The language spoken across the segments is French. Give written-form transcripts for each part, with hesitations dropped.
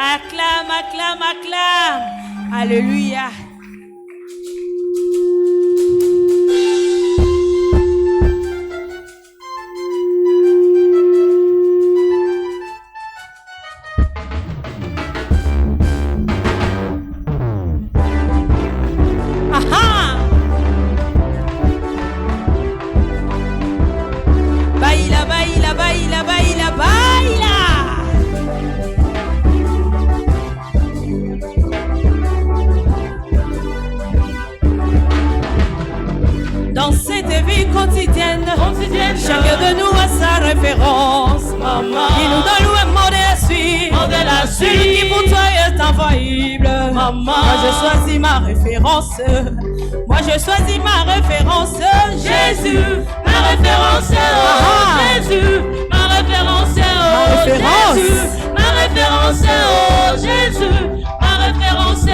Acclame, acclame, acclame. Alléluia. Baila, baila, baila, baila, baila. Dans cette vie quotidienne, chacun de nous a sa référence. Maman, il nous donne un modèle à suivre. Celui qui pour toi est infaillible. Maman, moi je choisis ma référence. Moi je choisis ma référence. Jésus, ma référence. Jésus, ma référence. Jésus, ma référence. Jésus, ma référence.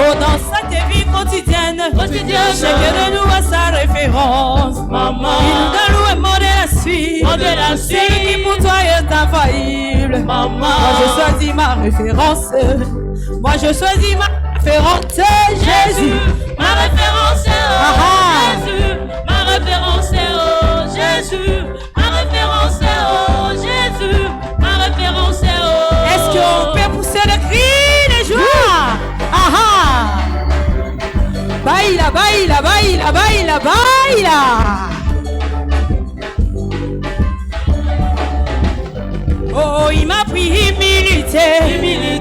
Oh, dans cette vie quotidienne, chacun de nous a sa référence. Maman, il nous donne un modèle à suivre. Celui qui pour toi est infaillible. Maman, moi je choisis ma référence. Moi je choisis ma référence. Jésus, ma référence. Jésus, ma référence. Jésus, ma référence. Jésus, ma référence. Est-ce qu'on peut pousser le cri de joie? Baila, baila, baila, baila, baila. Oh, il m'a pris humilité.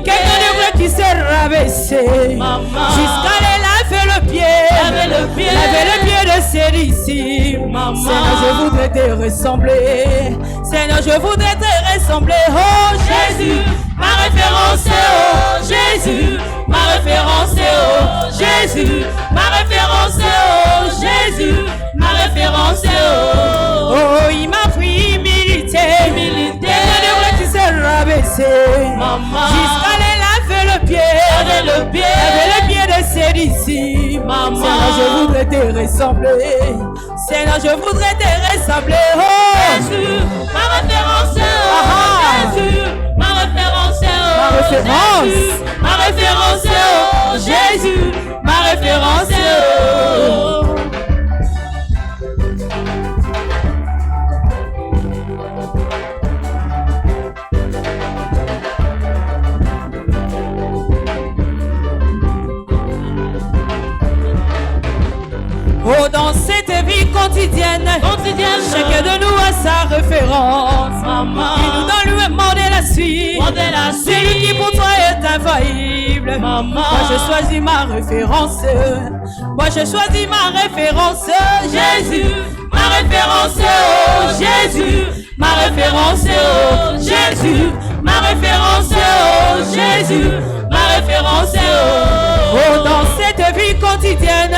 Quelqu'un de vrai qui s'est rabaissé. Jusqu'à aller laver le pied. Laver le pied de ses disciples. Seigneur, je voudrais te ressembler. Seigneur, je voudrais te ressembler. Oh Jésus, ma référence. Oh Jésus, ma référence. Oh Jésus, ma référence. Oh Jésus, ma référence. Oh, il m'a pris humilité. Rabaissé jusqu'à aller laver le pied, laver le pied de ses disciples. Seigneur, je voudrais te ressembler. Seigneur, je voudrais te ressembler. Oh Jésus, ma référence. Oh Jésus, ma référence. Oh Jésus, ma référence. Oh Jésus, ma référence. Oh, dans cette vie quotidienne, chacun de nous a sa référence. Maman, il nous donne un modèle à suivre. Celui qui pour toi est infaillible. Maman, moi je choisis ma référence. Moi je choisis ma référence. Jésus, ma référence. Oh Jésus, ma référence. Oh Jésus, ma référence. Oh Jésus, ma référence. Oh, dans cette vie quotidienne,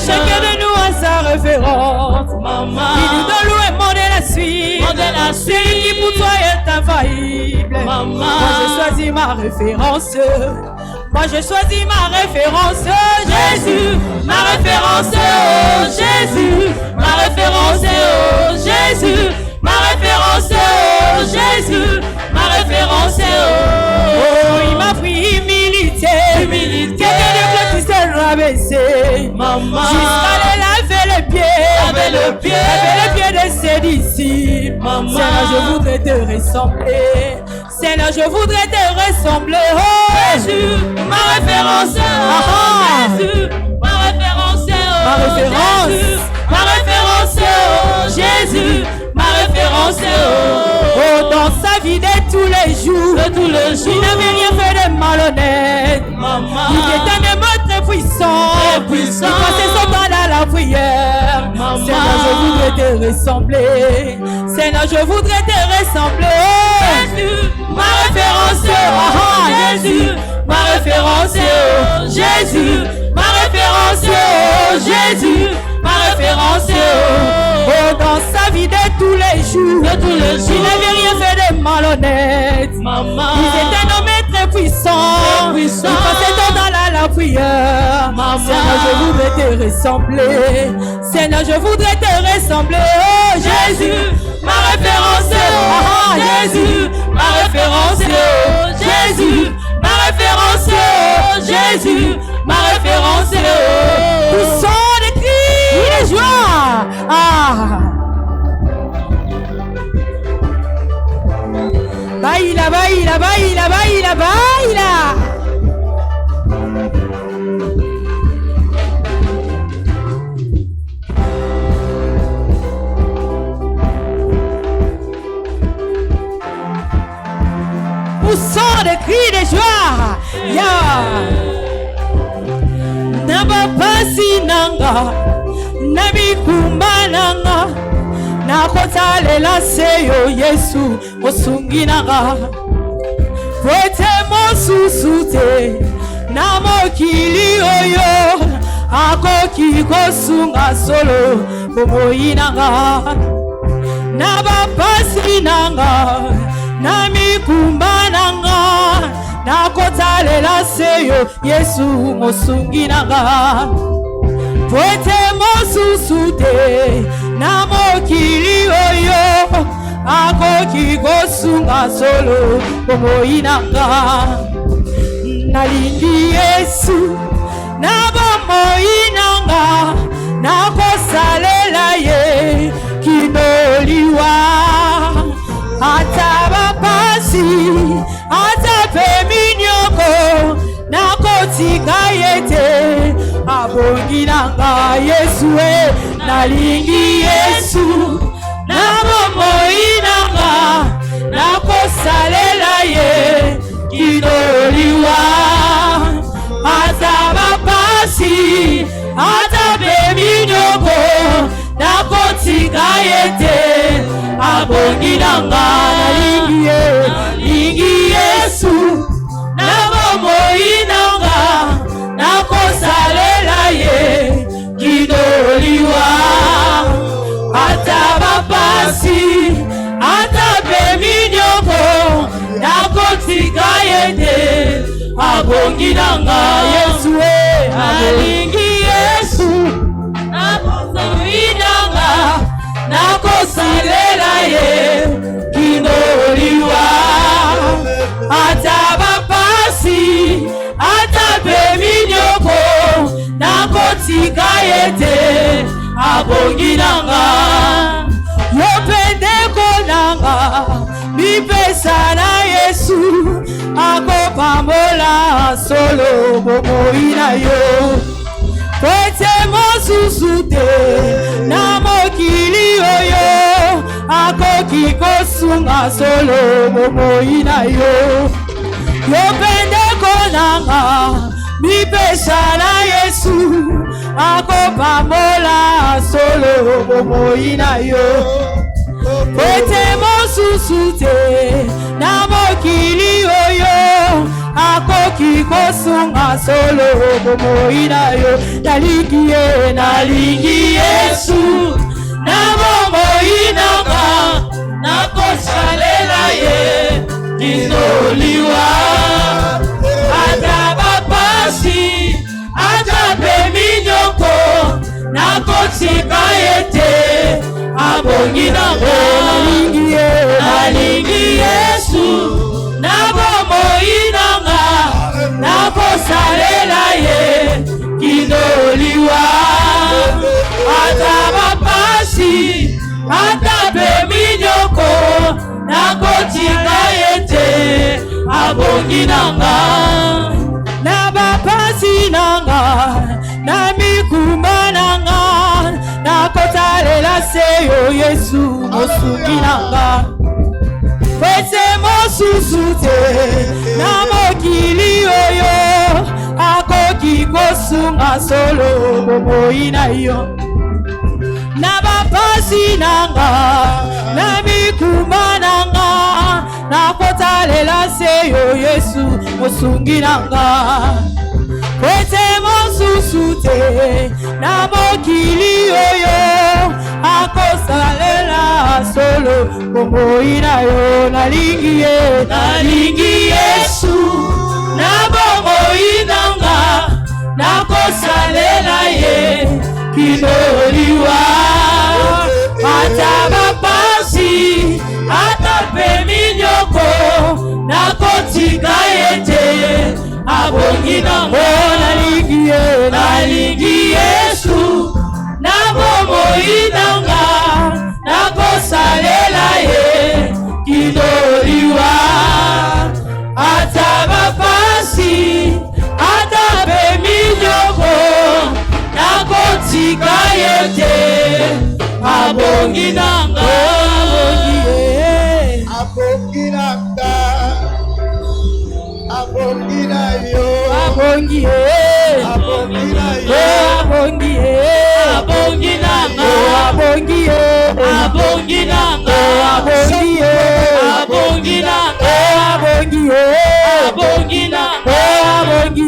chacun de nous a sa référence. Maman, il nous donne un modèle à suivre. Celui qui pour toi est infaillible. Maman, moi je choisis ma référence. Moi je choisis ma référence. Jésus, ma référence. Oh Jésus, ma référence. Oh Jésus, ma référence. Oh Jésus, ma référence. Oh, il m'a pris humilité. Quelqu'un de qui s'est rabaissé. Maman, jusqu'à aller laver le pied, laver le pied de ses disciples. Seigneur, je voudrais te ressembler. Seigneur, je voudrais te ressembler. Oh Jésus, ma référence. Oh Jésus, ma référence. Ma référence. Jésus, ma référence. Oh Jésus, ma référence. Oh, dans sa vie de tous les jours, il n'avait rien fait de malhonnête. Maman, Il était un homme très puissant. Il passait son temps dans la prière. Seigneur, je voudrais te ressembler. Seigneur, je voudrais te ressembler. Oh Jésus, ma référence. Oh Jésus, ma référence. Oh Jésus, ma référence. Oh Jésus, ma référence. Oh, dans sa vie de tous les jours, il n'avait rien fait de malhonnête. maman, Il était un homme très puissant. Il passait son temps dans la prière. Seigneur, je voudrais te ressembler. Seigneur, je voudrais te ressembler. Oh Jésus, ma référence. Oh Jésus, ma référence. Oh Jésus, Poussons des cris de joie. Naba pasi nanga, nabi kumbananga, nakotalela seyo Yesu osungi nanga. Pwete mosusute, namokili oyo, akoki kosunga solo bomoyi nanga. Naba pasi nanga, nami kumbananga, nakotalela seyo Yesu mosungi nanga. Pwete mosusute, namokili oyo, akoki kosunga solo bomoyi nanga. Nalingi Yesu na bomoyi nanga, nakosalela ye kinoliwa. Ata bapasi, ata peminyoko, nakotika yete abongi nanga. Yesu nalingi Yesu na bomoyi nanga, nakosalela ye kinoliwa. Ata bapasi, ata peminyoko, nakotika yete abongi nanga. Nalingi Yesu na bomoyi nanga, nakosalela ye kinoliwa. Ata bapasi, ata peminyoko, nakotika yete abongi nanga. Yesu nalingi Yesu na bomoyi nanga, nakosalela ye kinoliwa. Ata bapasi, ata peminyoko, nakotika yete abongi nanga. Yopendeko nanga, mipesa na Yesu, akopambola solo bomoyi na yo. Pwete mosusute, namokili oyo, akoki kosunga solo bomoyi na yo. Yopendeko nanga, mipesa na Yesu, akopambola solo bomoyi na yo. Pwete mosusute, namokili oyo, akoki kosunga solo bomoyi na yo. Nalingi Yesu na bomoyi nanga, nakosalela ye kinoliwa. Ata bapasi, ata peminyoko, nakotika yete abongi nanga. Nalingi Yesu na bomoyi nanga, nakosalela ye kinoliwa. Ata bapasi, ata peminyoko, nakotika yete abongi nanga. Na bapasi nanga, na mikumba nanga, nakotalela seyo Yesu mosungi nanga. Pwete mosusute, namokili oyo, akoki kosunga solo bomoyi na yo. Na bapasi nanga, na mikumba nanga, nakotalela seyo Yesu mosungi nanga. Pwete mosusute, namokili oyo, akosalela solo bomoyi na yo. Nalingi Yesu na bomoyi nanga, nakosalela ye kinoliwa. Ata bapasi, ata peminyoko, nakotika yete abongi nanga. Nalingi Yesu na bomoyi nanga, nakosalela ye kinoliwa. abongi nanga, abongi nanga, abongi na yo, abongi abongi na yo, abongi abongi nanga, abongi abongi nanga, abongi abongi nanga, abongi abongi nanga, abongi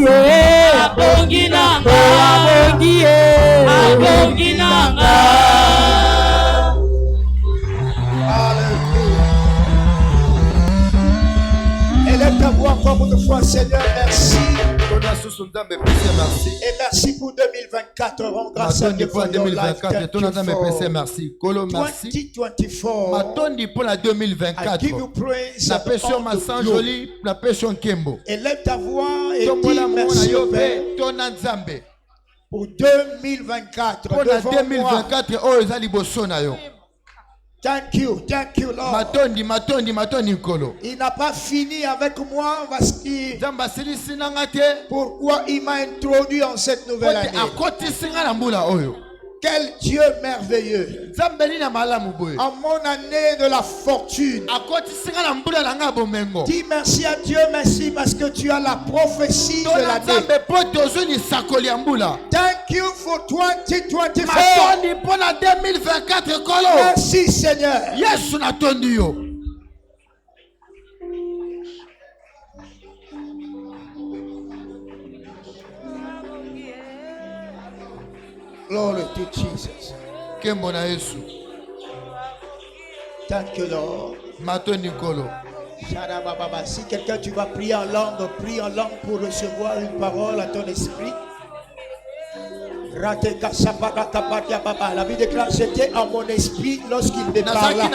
abongi nanga, abongi abongi nanga. Élève ta voix encore une fois, Seigneur, merci. Et merci pour 2024. Rends grâce à Dieu pour 2024. 2024. Merci. Kolo merci. 2024. I give you praise. La passion ma sang joli, la passion Kembo. Élève ta voix et dis merci au Père. Pour 2024. Pour 2024, oh ezali boso na yo. Thank you, Lord. Matondi Kolo. Il n'a pas fini avec moi parce que pourquoi il m'a introduit en cette nouvelle année. Quel Dieu merveilleux. En mon année de la fortune. Dis merci à Dieu, merci parce que tu as la prophétie de l'année. Thank you for 2024. Merci Seigneur. Yes, n'attendu yo. Glory to Jesus. Kembona Yesu. Thank you, Lord. Matoni Kolo. Si quelqu'un tu vas prier en langue, prie en langue pour recevoir une parole à ton esprit. La vie déclare c'était en mon esprit lorsqu'il me parla.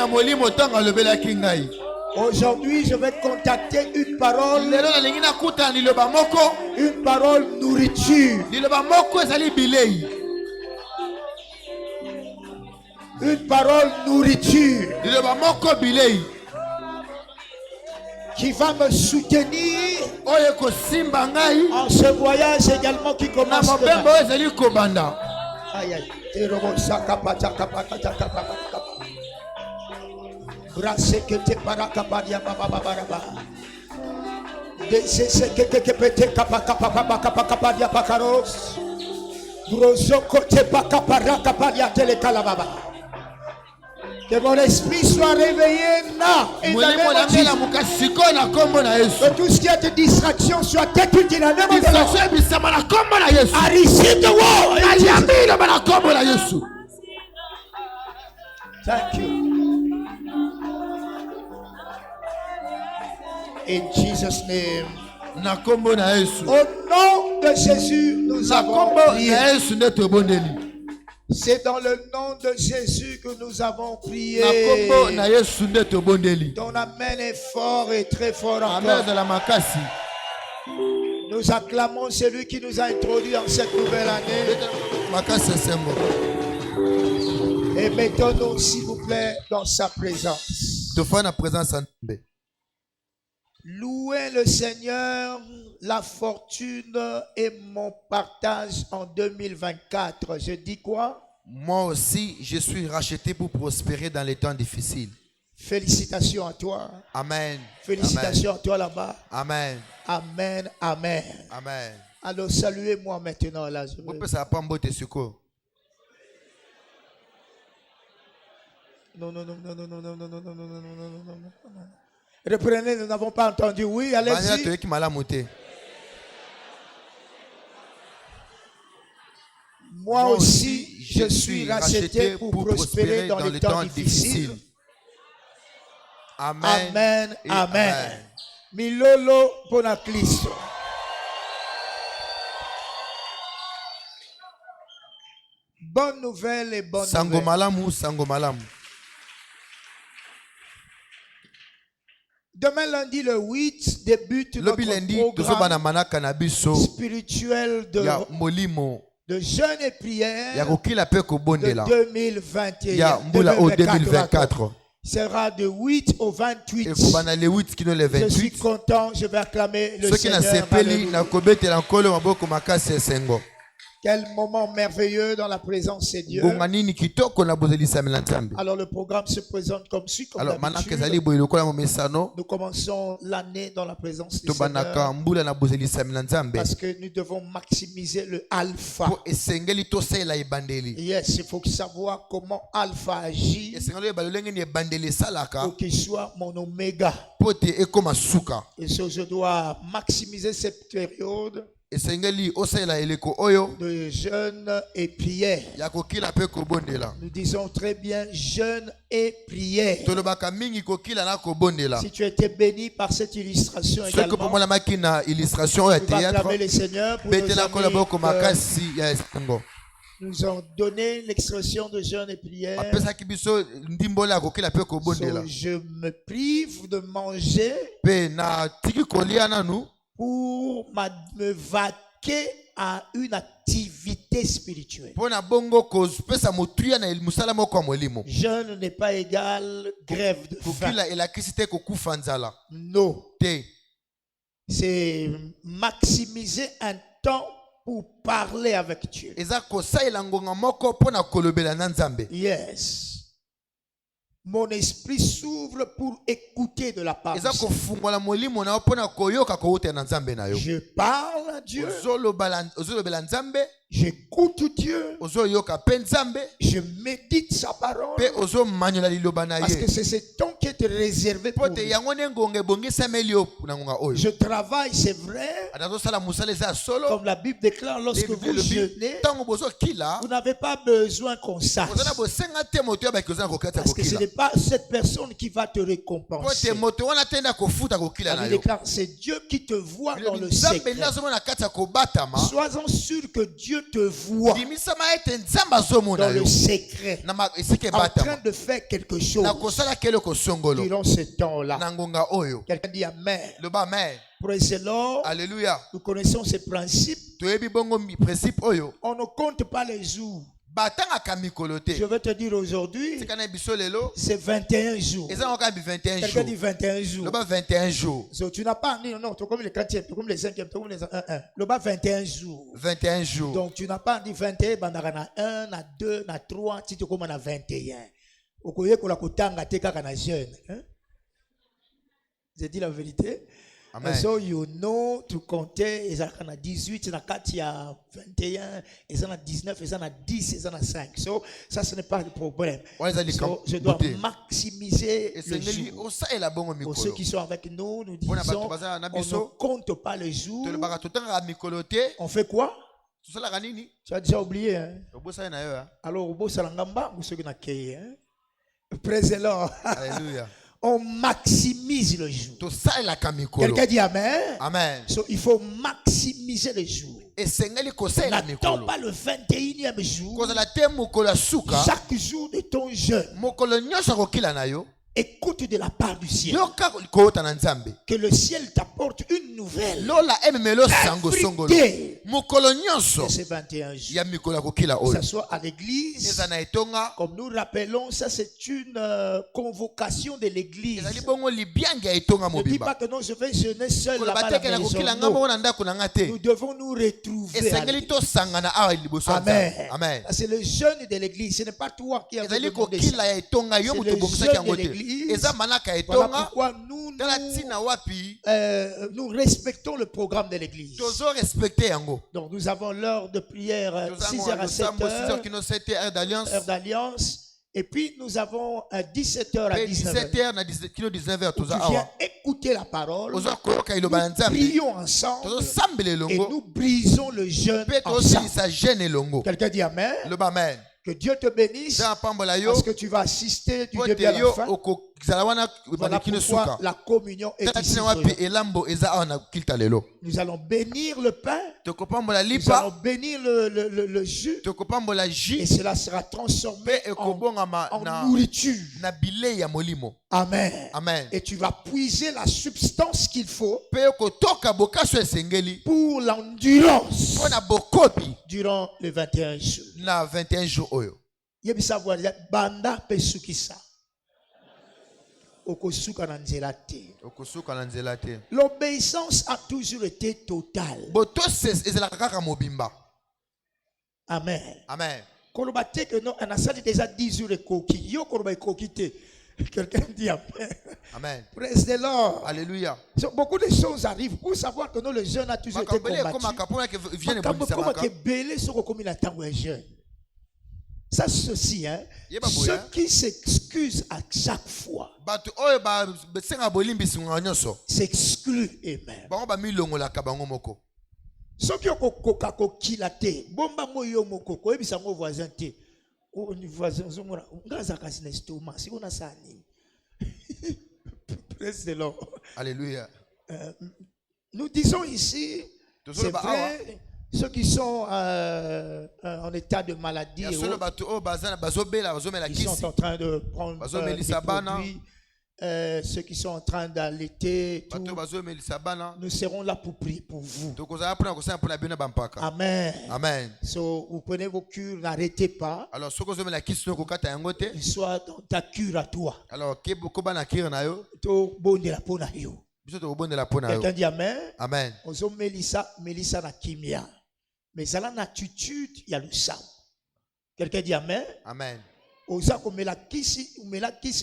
Aujourd'hui, je vais contacter une parole. Une parole nourriture. Une parole nourriture qui va me soutenir en ce voyage également qui commence demain. Aïe aïe. Que mon esprit soit réveillé là. Que tout ce qui est de distraction soit détruit dans le nom de Dieu. I receive the word. Thank you. In Jesus' name. Au nom de Jésus, nous avons prié. C'est dans le nom de Jésus que nous avons prié. Ton amen est fort et très fort encore. Nous acclamons celui qui nous a introduits en cette nouvelle année. Et mettons-nous, s'il vous plaît, dans sa présence. Louez le Seigneur, la fortune est mon partage en 2024. Je dis quoi? Moi aussi, je suis racheté pour prospérer dans les temps difficiles. Félicitations à toi. Amen. Félicitations à toi là-bas. Amen. Amen. Amen. Amen. Alors saluez-moi maintenant là. Non. Reprenez, nous n'avons pas entendu. Oui, allez-y. Moi aussi, je suis racheté pour prospérer dans les temps difficiles. Amen. Amen. Milolo Bonaclisto. Bonne nouvelle et bonne nouvelle. Sango malamu. Demain lundi le 8 débute notre programme spirituel de jeûne et prière de 2024. Sera de 8 au 28. Je suis content, je vais acclamer le Seigneur. Quel moment merveilleux dans la présence de Dieu. Alors le programme se présente comme suit, comme d'habitude. Nous commençons l'année dans la présence du Seigneur parce que nous devons maximiser le alpha. Yes, il faut savoir comment alpha agit pour qu'il soit mon oméga. Et so, je dois maximiser cette période de jeûne et prière. Nous disons très bien jeûne et prière. Si tu étais béni par cette illustration également, tu vas acclamer le Seigneur pour nous ont donné l'expression de jeûne et prière. So, je me prive de manger pour me vaquer à une activité spirituelle. Jeûne n'est pas égal grève de faim. Non. C'est maximiser un temps pour parler avec Dieu. Yes. Mon esprit s'ouvre pour écouter de la part de Dieu. Je parle à Dieu. J'écoute Dieu. Je médite sa parole. Parce que c'est ce temps qui est réservé pour lui. Je travaille, c'est vrai. Comme la Bible déclare, lorsque vous jeûnez, vous n'avez pas besoin qu'on sache. Parce que ce n'est pas cette personne qui va te récompenser. La Bible déclare, c'est Dieu qui te voit dans le secret. Sois-en sûr que Dieu te voit dans le secret, en train de faire quelque chose durant ce temps-là. Quelqu'un dit Amen. Praise the Lord. Alléluia. Nous connaissons ces principes. On ne compte pas les jours. Je vais te dire aujourd'hui, c'est 21 jours. Quelqu'un dit 21 jours. 21 jours. So, tu n'as pas dit non, tu es comme les 4e, tu es comme les 5e, tu es comme les 1. Le bas 21 jours. 21 jours. Donc tu n'as pas dit 21, ben on a 1, on a 2, on a 3, tu es comme on a 21. Okoye ko la kotanga te kaka na jeune. J'ai dit la vérité. Amen. So you know to compter, ils ont 18, ils ont 4, il y a 21, ils ont 19, ils ont 10, ils ont 5. So ça ce n'est pas le problème. So, je dois maximiser le jour. Pour ceux qui sont avec nous, nous disons, on ne compte pas les jours. On fait quoi? Tu as déjà oublié, hein? Alors, au beau salangamba, ou ceux qui n'ont qu'à, praise the Lord. Alléluia. On maximise le jour. Quelqu'un dit Amen. Amen. So, il faut maximiser le jour. N'attends pas le 21e jour. Chaque jour de ton jeûne, écoute de la part du ciel. Que le ciel t'apporte une nouvelle. De ces 21 jours. Que ce soit à l'église. Comme nous rappelons, ça c'est une convocation de l'église. Ne dis pas que non, je vais jeûner seul là-bas à la maison. Nous devons nous retrouver. Amen. Amen. C'est le jeûne de l'église. Ce n'est pas toi qui as demandé ça. C'est le jeûne de l'église. Voilà pourquoi nous respectons le programme de l'église. Donc nous avons l'heure de prière 6h à 7h, heure d'alliance. Et puis nous avons 17h à 19h. Tu viens écouter la parole. Nous prions ensemble. Et nous brisons le jeûne ensemble. Quelqu'un dit Amen. Que Dieu te bénisse parce que tu vas assister du début à la fin. Voilà pourquoi la communion est ici. Nous allons bénir le pain. Nous allons bénir le jus. Et cela sera transformé en nourriture. Amen. Amen. Et tu vas puiser la substance qu'il faut pour l'endurance durant les 21 jours. Yebisa voile banda pesukisa. Okosuka na nzela te. L'obéissance a toujours été totale. Amen. Amen. Kolobate que non, on a sali déjà 10 jours de coquille. Yo koloba coquille. Quelqu'un dit Amen. Amen. Praise the Lord. Alléluia. So, beaucoup de choses arrivent pour savoir que non, le jeûne a toujours été combattu. Ça, ceci, hein. Ceux qui s'excusent à chaque fois s'excluent eux-mêmes. Ceux qui ont kokilate, bomba moyo moko, ko ebisa ngo voisin te. O ni voisin zomora, ngaza kasi na estomac, si on a ça ni. Praise the Lord. Alléluia. Nous disons ici, c'est vrai, ceux qui sont en état de maladie, ils sont en train de prendre des produits. Ceux qui sont en train d'allaiter, nous serons là pour prier pour vous. Amen. Amen. So, vous prenez vos cures, n'arrêtez pas. Alors, soit dans ta cure à toi. Alors, quelqu'un dit Amen. Amen. Melissa na kimia. Mais ça là attitude, il y a le sang. Quelqu'un dit Amen. Amen. Oza komela kisi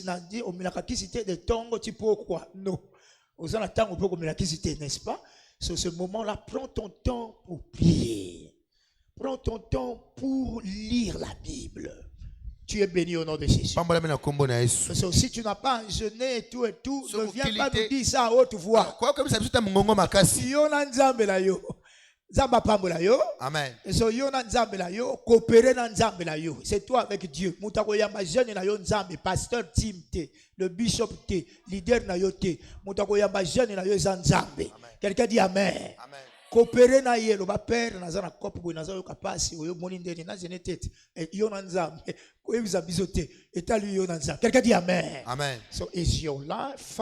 na di omela kisi te de tongo tu pourquoi non oza na tango peut komela kisi te, n'est-ce pas? Sur ce moment-là, prends ton temps pour prier, prends ton temps pour lire la Bible. Tu es béni au nom de Jésus. So, si tu n'as pas jeûné et tout, ne viens pas nous dire ça à haute voix. Amen. C'est toi avec Dieu. Pasteur Tim, le bishop, leader na yo te. Quelqu'un dit Amen. Coopérer na ye, le père na kopo na yo kapasi oyo moni ndeni na jene tete. Yo na nzambe. Ko ebiza bizote. Eta lui yo na nzambe. Quelqu'un dit Amen. Amen. So is your life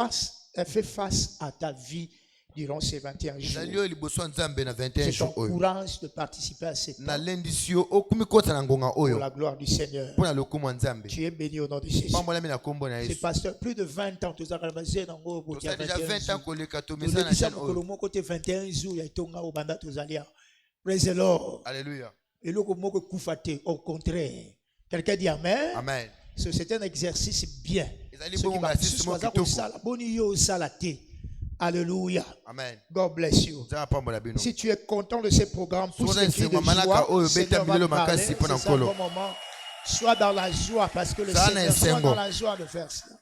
fait face à ta vie durant ces 21 jours. C'est ton courage de participer à cette temps pour la gloire du Seigneur. Tu es béni au nom de Jésus. C'est pasteur, plus de 20 ans. Tu as déjà 20 ans. Tu as 21 jours. Praise the Lord. Alléluia. Et le mot que au contraire. Quelqu'un dit Amen. Amen. C'est un exercice bien. Alléluia. Amen. God bless you. Si tu es content de ces programmes, pousse les cris de joie. Seigneur va te parler. C'est un bon moment. Sois dans la joie parce que le Seigneur soit dans la joie de faire cela.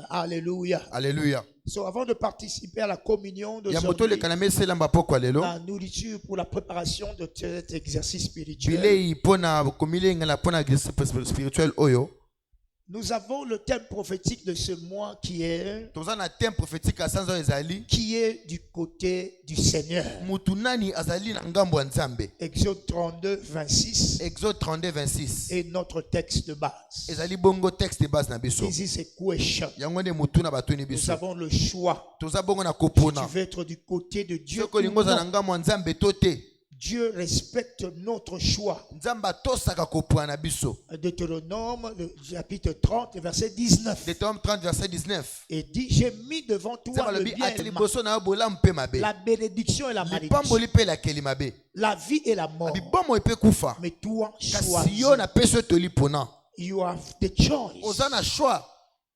Alléluia. Alléluia. So, avant de participer à la communion d'aujourd'hui, la nourriture pour la préparation de cet exercice spirituel, nous avons le thème prophétique de ce mois qui est du côté du Seigneur. Exode 32, 26. Exode 32, 26. Et notre texte de base. This is a question. Nous avons le choix. Si tu veux être du côté de Dieu, Dieu respecte notre choix. Deutéronome, chapitre 30, verset 19. Deutéronome 30, verset 19. Et dit, j'ai mis devant toi le bien et le mal, la bénédiction et la malédiction, la vie et la mort. Mais toi, choisis. You have the choice.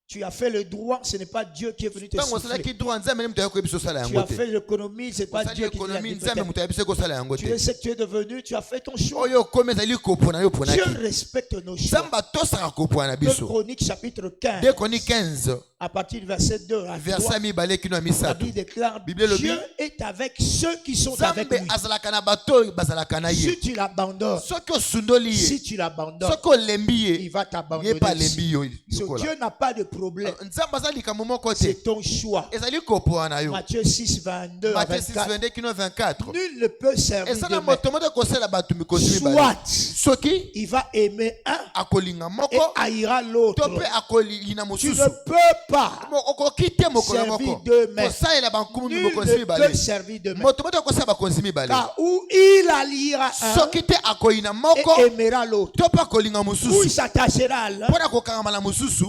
Tu as fait le droit, ce n'est pas Dieu qui est venu te souffler. Tu as fait l'économie, ce n'est pas Dieu qui est venu te souffler. Tu es ce que tu es devenu, tu as fait ton choix. Dieu respecte nos choix. 2 Chroniques chapitre 15. À partir du verset 2 à 3, la Bible déclare, Dieu est avec ceux qui sont avec lui. Si tu l'abandonnes, il va t'abandonner. Dieu n'a pas de problème. C'est ton choix. Matthieu 6, 22 à 24. Nul ne peut servir deux maîtres. Soit il va aimer un et haïra l'autre. Tu ne peux pas servir deux maîtres. Nul ne peut servir deux maîtres. Car où il alliera un et aimera l'autre, où il s'attachera à l'un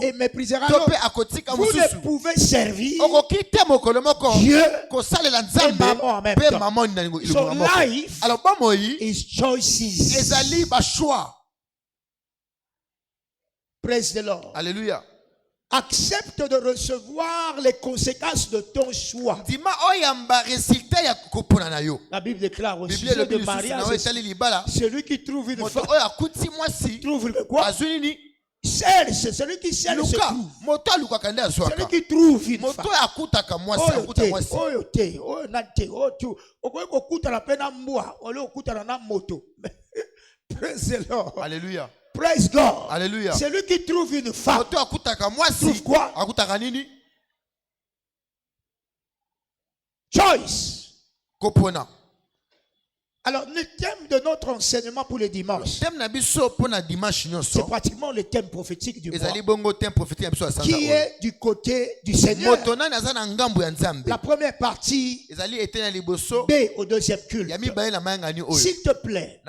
et méprisera vous ne pouvez servir Dieu et maman en même temps. So life is choices. Praise the Lord. Alléluia. Accepte de recevoir les conséquences de ton choix. La Bible déclare au sujet de mariage, celui qui trouve une femme trouve le quoi? Cherche, celui qui cherche se trouve. Celui qui trouve une femme. Praise the Lord. Alléluia. Praise God. Alléluia. Celui qui trouve une femme trouve quoi? Choice. Alors, le thème de notre enseignement pour le dimanche, c'est pratiquement le thème prophétique du mois, qui est du côté du Seigneur. La première partie, B au deuxième culte. S'il te plaît,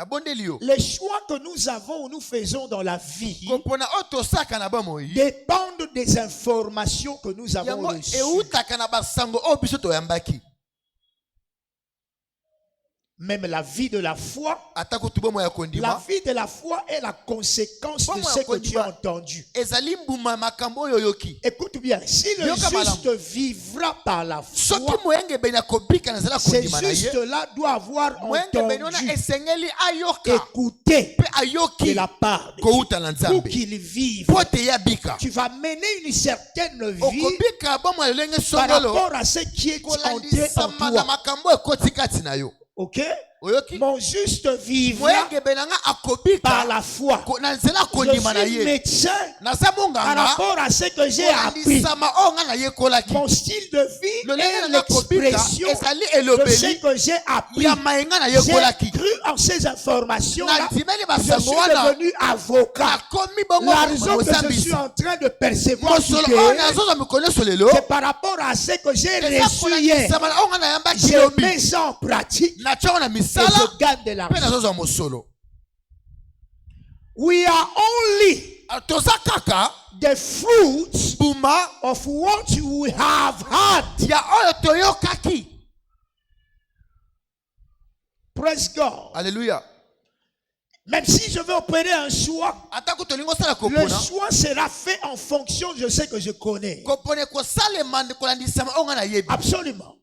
les choix que nous avons ou nous faisons dans la vie dépendent des informations que nous avons reçues. Même la vie de la foi, la vie de la foi est la conséquence de ce que tu as entendu. Écoute bien, si le juste vivra par la foi, ce juste-là doit avoir entendu, écouté de la part de Dieu pour qu'il vive. Tu vas mener une certaine vie par rapport à ce qui est entré en toi. Ok? Mon juste vivre par la foi. Je suis médecin par rapport à ce que j'ai appris. Mon style de vie est l'expression de ce que j'ai appris. J'ai cru en ces informations-là. Je suis devenu avocat. La raison que je suis en train de percevoir, c'est par rapport à ce que j'ai reçu hier. Je mets ça en pratique. Et je gagne de l'argent. We are only the fruits of what we have had. Praise God. Alléluia. Même si je veux opérer un choix, le choix sera fait en fonction de ce que je connais. Absolument.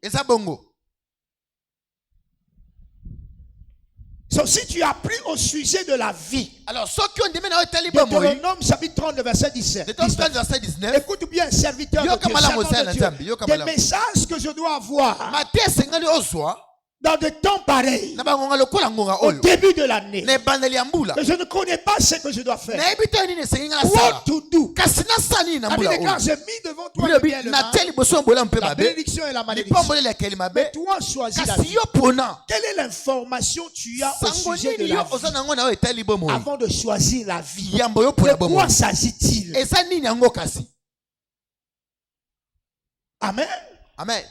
So, si tu as pris au sujet de la vie, Deutéronome chapitre 30 verset 17, écoute bien, serviteur de Dieu, des messages que je dois avoir dans des temps pareils, au début de l'année, que je ne connais pas ce que je dois faire. What to do? Car j'ai mis devant toi le bien et le mal, la bénédiction et la malédiction. Mais toi choisis la vie. Quelle est l'information que tu as au sujet de la vie avant de choisir la vie? De quoi s'agit-il? Amen. Amen.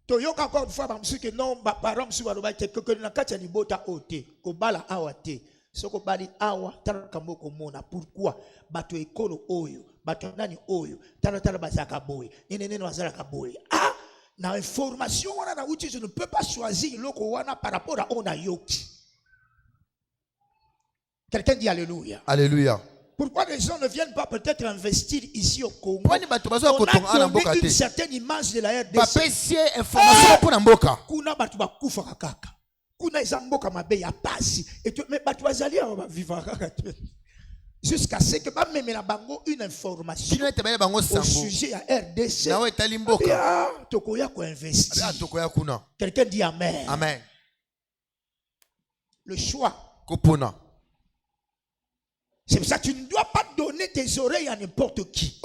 Toyoka encore une fois que non parents si waloba que na kati ya libota ote ko bala awa te soko bali awa tala kamoko mona pourquoi bato ekolo oyo bato nani oyo tala bazaka boy nene bazaka boy na information wana na uti je ne peux pas choisir loko wana par rapport à ona yoki. Quelqu'un dit alléluia. Alléluia. Pourquoi les gens ne viennent pas peut-être investir ici au Congo? On a donné une certaine image de la RDC. Kuna batu bakufa kaka. Kuna izamboka mabe ya pasi. Mais batu bazali va vivre kaka. Jusqu'à ce que ba même la bango une information au sujet à RDC. Tokoya ko investir. Quelqu'un dit amen. Amen. Le choix. C'est pour ça que tu ne dois pas donner tes oreilles à n'importe qui.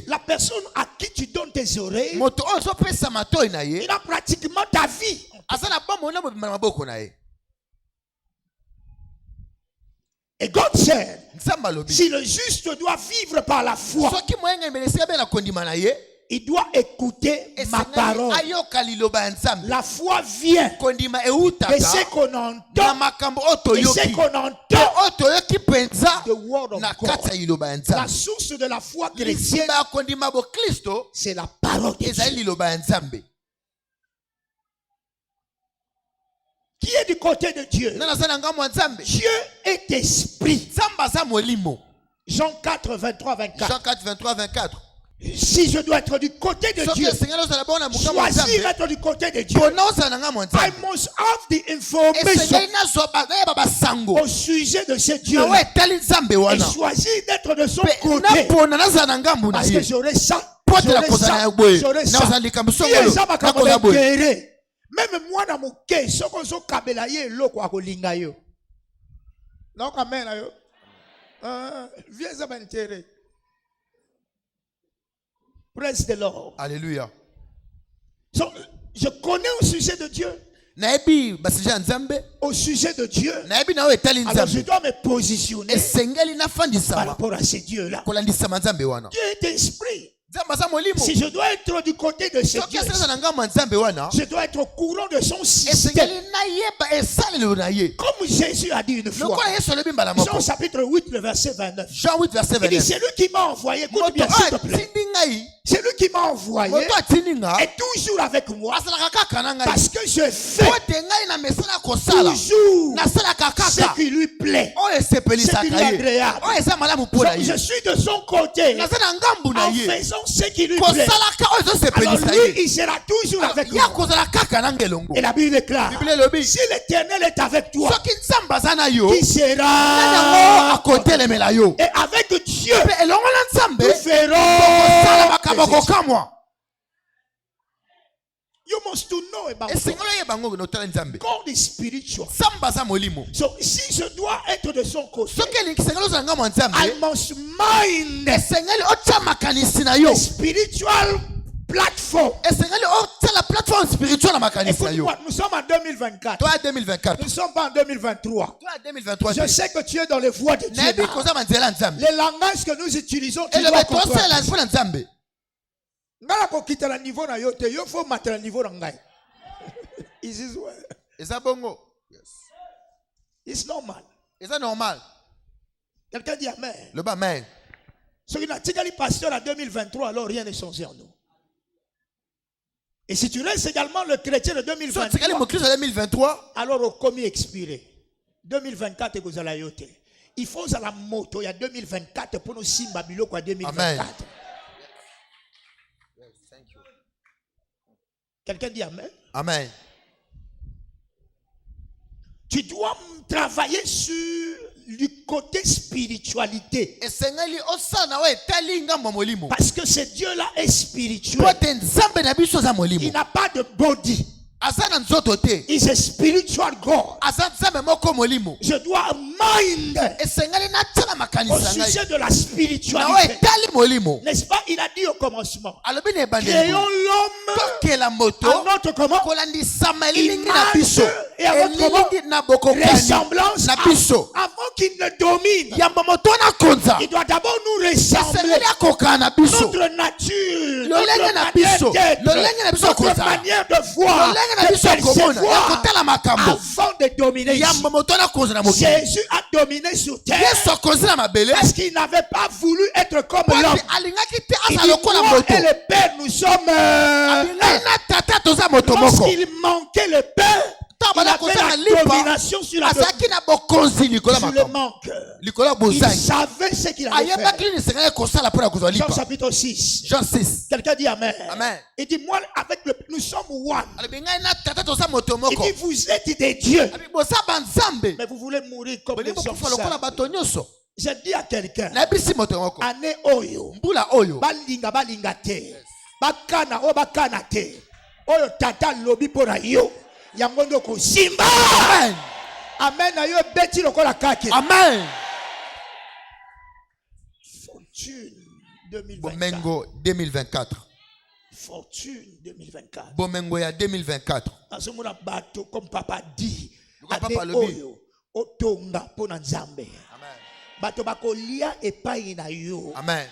La personne à qui tu donnes tes oreilles, il a pratiquement ta vie. Et God said, si le juste doit vivre par la foi, il doit écouter ma parole. La foi vient de ce qu'on entend. Et ce qu'on entend, the word of God. La source de la foi chrétienne, c'est la parole de Dieu. Qui est du côté de Dieu? Dieu est esprit. Jean 4, 23, 24. Jean 4, 23, 24. Si je dois être du côté de Dieu, choisir être du côté de Dieu, I must have the information au sujet de ce Dieu et choisir d'être de son côté, parce que j'aurai ça, j'aurai ça. Même moi dans mon cœur, ce qu'on s'en kabela ye loko akolinga yo. Non amen yo. Viens ça m'intéresse. Praise the Lord. Alléluia. So, je connais au sujet de Dieu. Au sujet de Dieu. Alors je dois me positionner par rapport à ce Dieu-là. Dieu est esprit. Si je dois être du côté de ce Dieu, je dois être au courant de son système. Comme Jésus a dit une fois, Jean chapitre 8, le verset 29. Il dit, c'est lui qui m'a envoyé. Écoute bien, s'il te plaît. C'est lui qui m'a envoyé est toujours avec moi parce que je fais toujours ce qui lui plaît, ce qui lui est agréable. Donc, je suis de son côté en faisant ce qui lui plaît. Alors lui, il sera toujours avec moi. Et la Bible déclare, si l'Éternel est avec toi, qui sera à côté? Et avec Dieu, nous ferons. You must to know about God. God is spiritual. So si je dois être de son côté, I must mind the spiritual platform. Écoute-moi, nous sommes en 2024. Nous ne sommes pas en 2023. Je sais que tu es dans les voies de Dieu. Les langages que nous utilisons, tu dois comprendre. It's normal. Quelqu'un dit amen. Le bas amen. Ce qui n'a pas pasteur en 2023, alors rien n'est changé en nous. Et si tu restes également le chrétien de 2023, alors au commis expiré. 2024 et vous allez yote. Il faut à la moto, il y a 2024 pour nous simba bilo quoi 2024. Amen. Quelqu'un dit amen. Amen. Tu dois travailler sur le côté spiritualité. Parce que ce Dieu-là est spirituel. Il n'a pas de body. He's a spiritual God. Je dois mind au sujet de la spiritualité. N'est-ce pas? Il a dit au commencement, créons l'homme à notre comment? Image et à notre ressemblance. Avant qu'il ne domine, il doit d'abord nous ressembler. Notre nature, notre manière de voir, avant de dominer. Jésus a dominé sur terre parce qu'il n'avait pas voulu être comme l'homme. Il dit, moi et le Père, nous sommes lorsqu'il manquait le Père, il avait la domination sur la sur le manque. Il savait ce qu'il allait faire. Jean chapitre 6. Jean 6. Quelqu'un dit amen. Amen. Il dit, moi, avec nous sommes one. Il dit, vous êtes des dieux. Mais vous voulez mourir comme des hommes. Je dis à quelqu'un, année oyo, balinga te, bakana o bakana te, oyo tata lobi pora yo, yango ndoko simba. Amen. Amen. Ayo beti lokola kake. Amen. Fortune 2024. Bomengo 2024. Fortune 2024. Bomengo ya 2024. Azomuna bato comme papa dit. Papa oyo otonga pona nzambe. Amen. Bato bakolia epai na yo. Amen.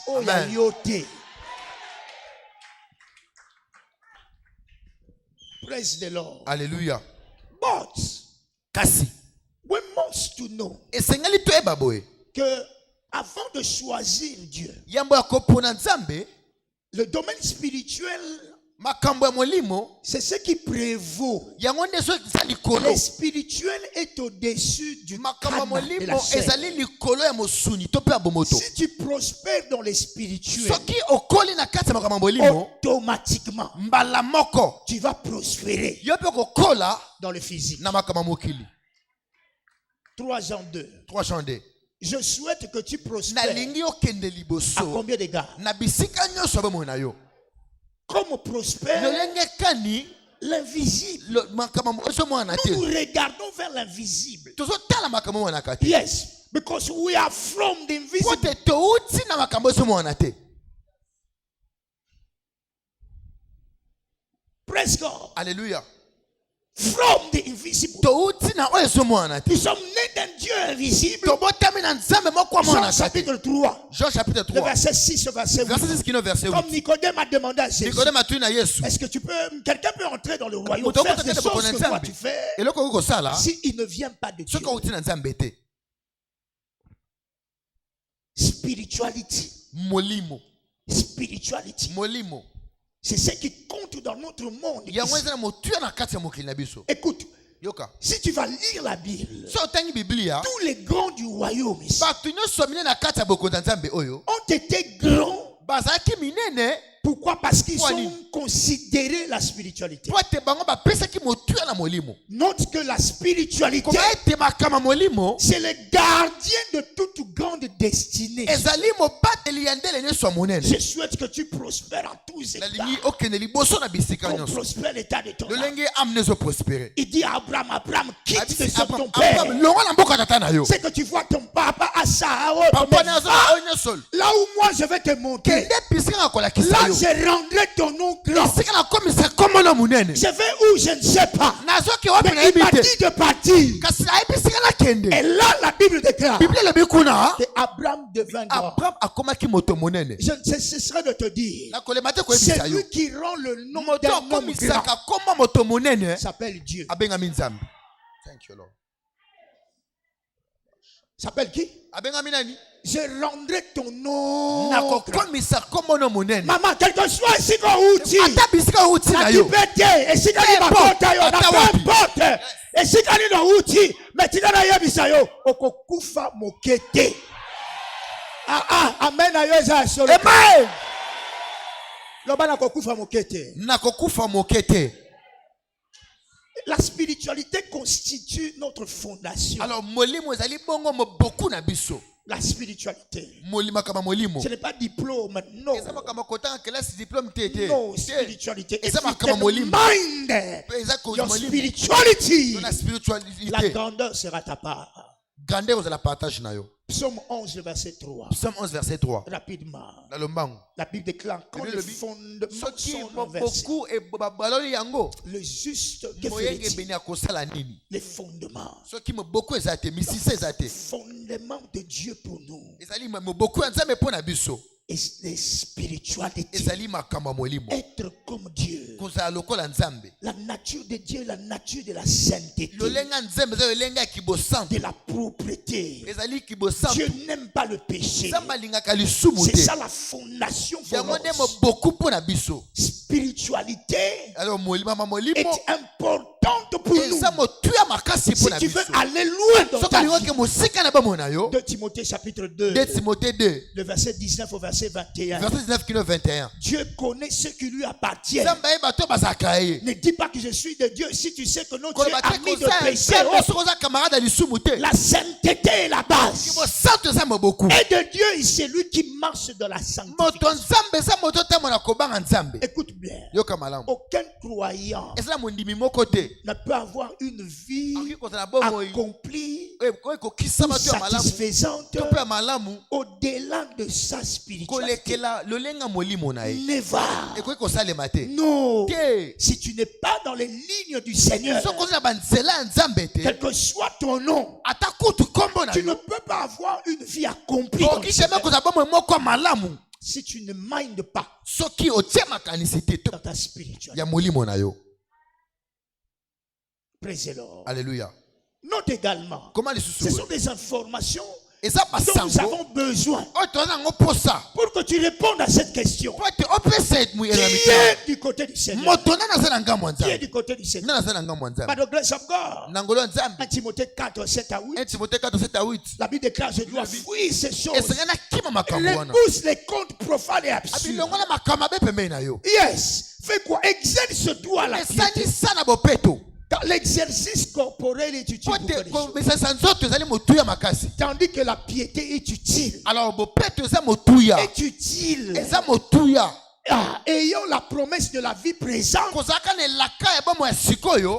Amen. Praise the Lord. Alléluia. But Kasi. we must to know Et sengali to eba boy. que avant de choisir Dieu, Yambo ya kopona nzambe, le domaine spirituel, makambo ya molimo, c'est ce qui prévaut. yango ndeso za likolo. Le spirituel est au-dessus du Makambo ya karma et la molimo chair. ezali likolo ya mosuni to pe ya bomoto. Si tu prospères dans les spirituels, Soki okoli na kati ya makambo ya molimo, automatiquement, mbala moko tu vas prospérer yo pe kokola dans le physique. na makambo ya mokili. 3 Jean 2. 3 Jean 2. Je souhaite que tu prospères. Nalingi okende À liboso combien d'égards? na bisika nyonso bomoi na yo. Comme prospère Lolenge kani l'invisible. makambo ezomona te. Nous regardons vers l'invisible. Tozotala makambo mwana kati. Yes, because we are from the invisible. Kote touti na makambo ezomona te. Praise God. Alléluia. From the invisible. Touti na oyo ezomona te. Nous sommes nés d'un Dieu invisible. Tobotami na nzambe moko amona Jean kati. chapitre 3. Jean chapitre Le 3. verset 6 au verset 8. Verset 6 kino verset 8. Comme Nicodème a demandé à Jésus. Nicodème a tué na Yesu. Est-ce que quelqu'un peut entrer dans le royaume, Moto faire moko des kende choses bokona que toi nzambe. tu fais, Eloko oko sala. si il ne vient pas de Dieu? Soki outi na nzambe te. Spirituality. Molimo. Spirituality. Molimo. C'est ce qui compte dans notre monde. Yango ezana motuya na kati ya mokili na biso. Écoute, Yoka. si tu vas lire la Bible, So otangi Biblia. tous les grands du royaume ici Bato nyonso minene na kati ya bokonzi ya nzambe oyo. ont été grands. Bazalaki minene. Pourquoi? Parce qu'ils Pourquoi ont considéré la spiritualité. Po ete bango bapesaki motuya na molimo. Note que la spiritualité, Koma ete makama molimo. c'est le gardien de toute grande destinée. Ezali mobateli ya ndele nyonso ya monene. Je souhaite que tu prospères en tous Nalingi états. okende liboso na bisika Qu'on nyonso. prospère l'état de ton âme. Lolenge ame nezo prospérer. Il dit à Abraham, Abraham, quitte de Abisi ce ton Abraham, père. longo na mboka tata na yo. C'est que tu vois ton papa à Sahara. Papa na zo oyo nyonso. Là où moi je vais te montrer. Kende bisika na kolakisa Là yo. je rendrai ton nom grand. Bisika na komisa kombo na munene. Je vais où je ne sais pas. Nazoki wapi na Mais il m'a ebite. dit de partir. Kasi na ebisika na kende. Et là la Bible déclare Bible elobi kuna. que Abraham devint grand. Abraham akomaki moto monene. Je ne cesserai de te dire. Na kolema te C'est koyebisa yo. lui qui rend le nom Moto d'un homme grand. akomisaka kombo moto monene. S'appelle Dieu. Abengami nzambe. Thank you Lord. S'appelle qui? Abengami nani? Je rendrai ton nom Na grand. kokomisa kombo no monene. Maman, quel que soit ici qu'on outil. Ata bisika uti na yo. Et si tu as peu importe. Et si tu as outil, mais tu as yebisa yo, okokufa mokete. Amen ayo za solo. Amen. Lobana kokufa mokete. Na kokufa mokete. La spiritualité constitue notre fondation. Alors molimo ezali bongo mo beaucoup na biso. La spiritualité. Molima kama molimo. Ce n'est pas diplôme, non. Eza kama kota classe diplôme tete. Non, spiritualité. Eza If kama you molimo. mind Eza ko your molimo. spirituality, La la spiritualité. grandeur sera ta part. Grandeur aux la partage na yo. Psaume 11, le verset 3. Psaume 11 verset 3. Rapidement. Na lombango. La Bible déclare quand les fondements Soki sont renversés, beaucoup et babaloli yango. le juste, que Moyenge fait-il? beni akosala nini? Les fondements. Soki mo beaucoup ezate misisa ezate. Fondements de Dieu pour nous. Ezali mo beaucoup nzambe pona biso. Et les spiritualités. Ezali makamba molimo. Être comme Dieu. Kozala lokola nzambe. La nature de Dieu, la nature de la sainteté. Lolenga nzambe za lolenga kibosanto. De la propreté. Ezali kibosanto. Dieu n'aime pas le péché. Nzambe alingaka lisumu C'est te. ça la fondation pour Yango nous. nde mo beaucoup pona biso. Spiritualité Alors molimo molimo. est importante pour nous. Eza motuya makasi Si pona tu biso. veux aller loin dans Soki ta vie. alingoki mosika na bamona yo. 2 Timothée chapitre 2, 2 Timothée 2. le verset 19 au verset 21. Verset 19 kino 21. Dieu connaît ce qui lui appartient. Nzambe ayeba to bazaka ye. Ne dis pas que je suis de Dieu si tu sais que non, tu Koloba es te ami de koza péché. nzambe soki oza camarade ya lisumu te. La sainteté est la base. Kibosanto eza mo beaucoup. Et de Dieu, c'est lui qui marche dans la Moto sanctification. nzambe eza moto tamona kobanga nzambe. Écoute bien. Yoka malamu. Aucun croyant ne peut avoir une vie accomplie ou satisfaisante au-delà de sa spiritualité. Never. Non. Si tu n'es pas dans les lignes du Seigneur, quel que soit ton nom, tu ne peux pas avoir une vie accomplie dans le Seigneur. Si tu ne mindes pas dans ta spiritualité. Praise the Lord. Alléluia. Note également, ce sont des informations dont nous avons besoin pour que tu répondes à cette question. Qui est du côté du Seigneur? Qui est du côté du Seigneur? By the grace of God. 1 Timothée 4, 7 à 8. La Bible déclare: je dois fuir ces choses. Les pousse les contes profanes et absurdes. Yes. Fais quoi? Exerce-toi la piété. Car l'exercice corporel est utile pour des choses. Tandis que la piété est utile. Est utile. Ayant la promesse de la vie présente.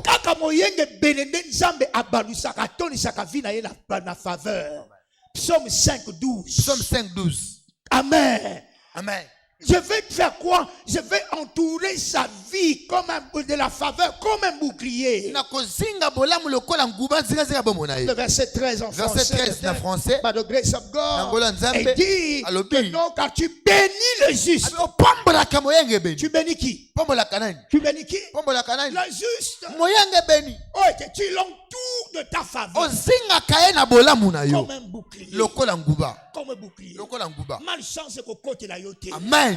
Kaka moyenge benende nzambe abalusaka tonisaka vi na ye na faveur. Psaume 5:12. Amen. Amen. Je vais faire quoi? Je vais entourer sa vie comme de la faveur, comme un bouclier. Le verset 13 en français. By the grace of God. Et dit que non, car tu bénis le juste. Tu bénis qui? Tu bénis qui? Le juste. Oh, tu l'entoures de ta faveur. Comme un bouclier. Comme un bouclier. Malchance que côté la yote. Amen.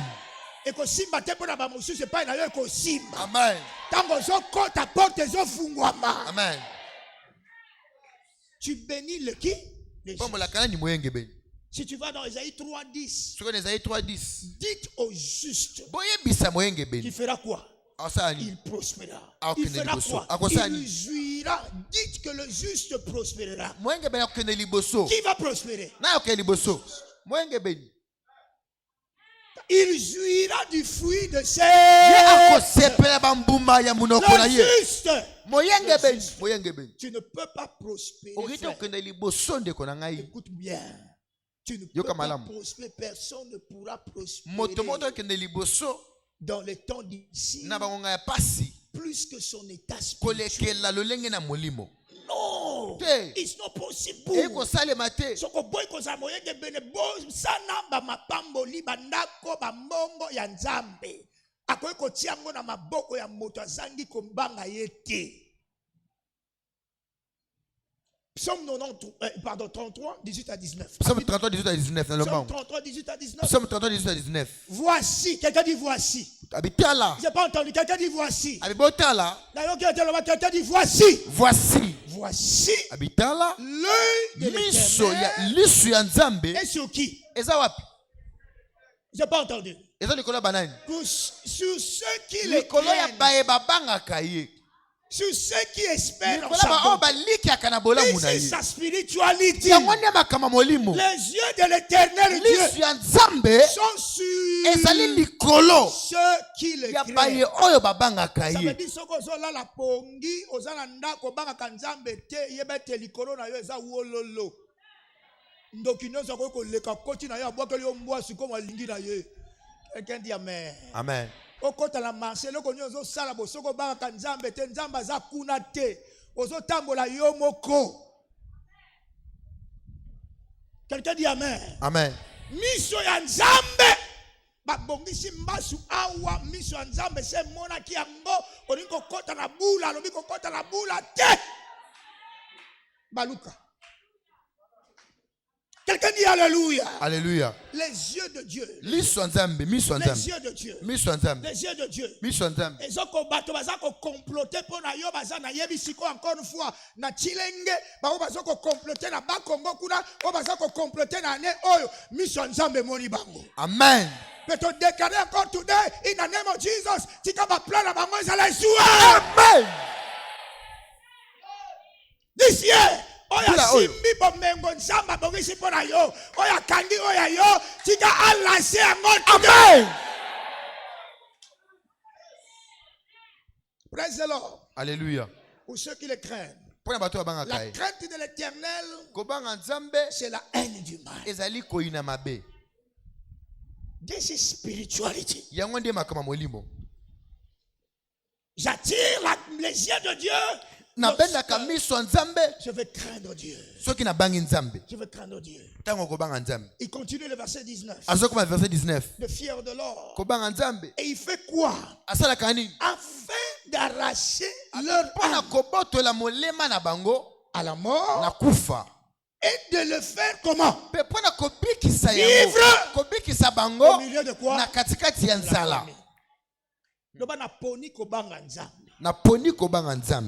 Et que simba te pona ba mosusu c'est pas na yo ko simba. Amen. Tango zo kota porte zo fungwama. Amen. Tu bénis le qui? Si tu vas dans Ésaïe 3:10. Dites au juste. Qui fera quoi? Il prospérera. Il fera quoi? Il jouira. Dites que le juste prospérera. Qui va prospérer? Il jouira du fruit de ses. Le juste. Tu ne peux pas prospérer. Écoute bien. Tu ne peux pas prospérer. Personne ne pourra prospérer dans les temps d'ici plus que son état spirituel. No, it's not possible. Soko boy koza moyenge bene bo sanamba mapambo liba ndako bambongo ya nzambe. Akoye kotia ngo na maboko ya moto azangi kombanga yete. Psaume 33, 18 à 19. Psaume 33, 18 à 19. Psaume 33, 18 à 19. Psaume 33, 18 à 19. Voici, quelqu'un dit voici. J'ai pas entendu, quelqu'un dit voici. Quelqu'un dit voici. Voici. Voici. L'œil de l'Éternel est sur qui? J'ai pas entendu. Sur ceux qui les craignent. Sur ceux qui espèrent en sa bonté. C'est sa spiritualité. Les yeux de l'Éternel Dieu sont sur ceux qui le craignent. Ça veut dire que la pongi, ozalanda kobanga kanzambe te yebete likolo na yo eza wololo. Ndokino za ko leka koti na yo abwakeli yo mbwa siko lingi na ye. Quelqu'un dit amen. Amen. Okota la marché loko nyozo sala bosoko banga kanzambe te nzamba za kuna te ozo tambola yo moko. Quelqu'un dit amen. Amen. Miso ya nzambe babongisi mbasu awa miso ya nzambe se mona ki yango olingo kota na bula lobiko kota na bula te baluka. Quelqu'un dit alléluia. Alléluia. Les yeux de Dieu. Les yeux de Dieu. Les yeux de Dieu. Et zoko bato bazako comploter pour na yo bazana yebi siko encore une fois na chilenge ba bazako comploter na ba Congo kuna o bazako comploter na ne oyo mission nzambe moni bango. Amen. But to declare encore today in the name of Jesus tika ba plan na bango ezala joie. Amen. This year oya simbi bomengo nzamba bongisi pona yo oya kandi oya yo tika alancer yango. Amen. Praise the Lord. Alléluia. Pour ceux qui le craignent. La crainte de l'Éternel, c'est la haine du mal. This is spirituality. J'attire les yeux de Dieu. Je veux craindre Dieu. Je veux craindre Dieu. Il continue le verset 19. Le fier de l'or. Et il fait quoi? Afin d'arracher leur âme à la mort et de le faire comment? Vivre au milieu de quoi?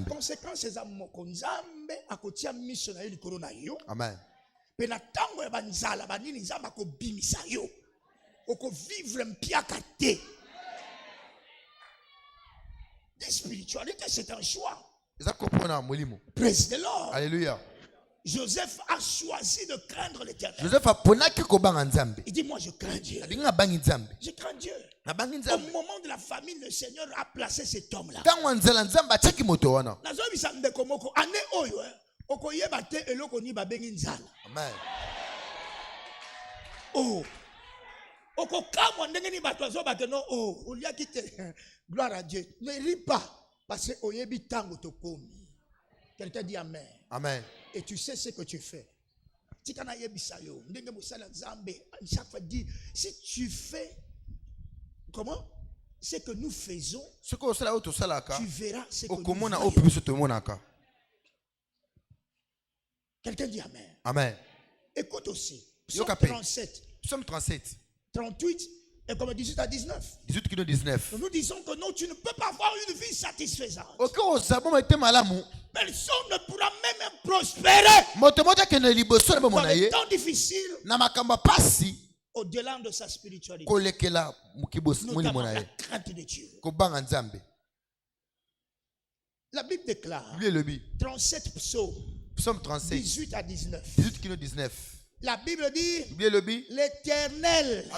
Conséquence c'est nzambe akotia mission na likolo na yo. Amen. Pe na tango ya banzala banini nzamba ko bimisa yo. Oko vivre mpiaka te. La spiritualité c'est un choix. Praise the Lord. Alléluia. Joseph a choisi de craindre l'Éternel. Il dit moi je crains Dieu. Je crains Dieu. Au moment de la famine, le Seigneur a placé cet homme-là. Amen. Oh. Gloire à Dieu. Ne ris pas. Parce que quelqu'un dit Amen. Amen. Et tu sais ce que tu fais. Chaque fois dit, si tu fais comment? Ce que nous faisons, tu verras ce que nous voyons. Quelqu'un dit Amen. Amen. Écoute aussi. Psaume 37. Psaume 37. 38 et comme 18 à 19. 18-19. Nous disons que non, tu ne peux pas avoir une vie satisfaisante. Personne ne pourra même prospérer. Dans les temps difficiles. Au-delà de sa spiritualité. Notamment la crainte de Dieu. La Bible déclare 37 psaumes. Psaume 37. 18 à 19. 18-19. La Bible dit l'Éternel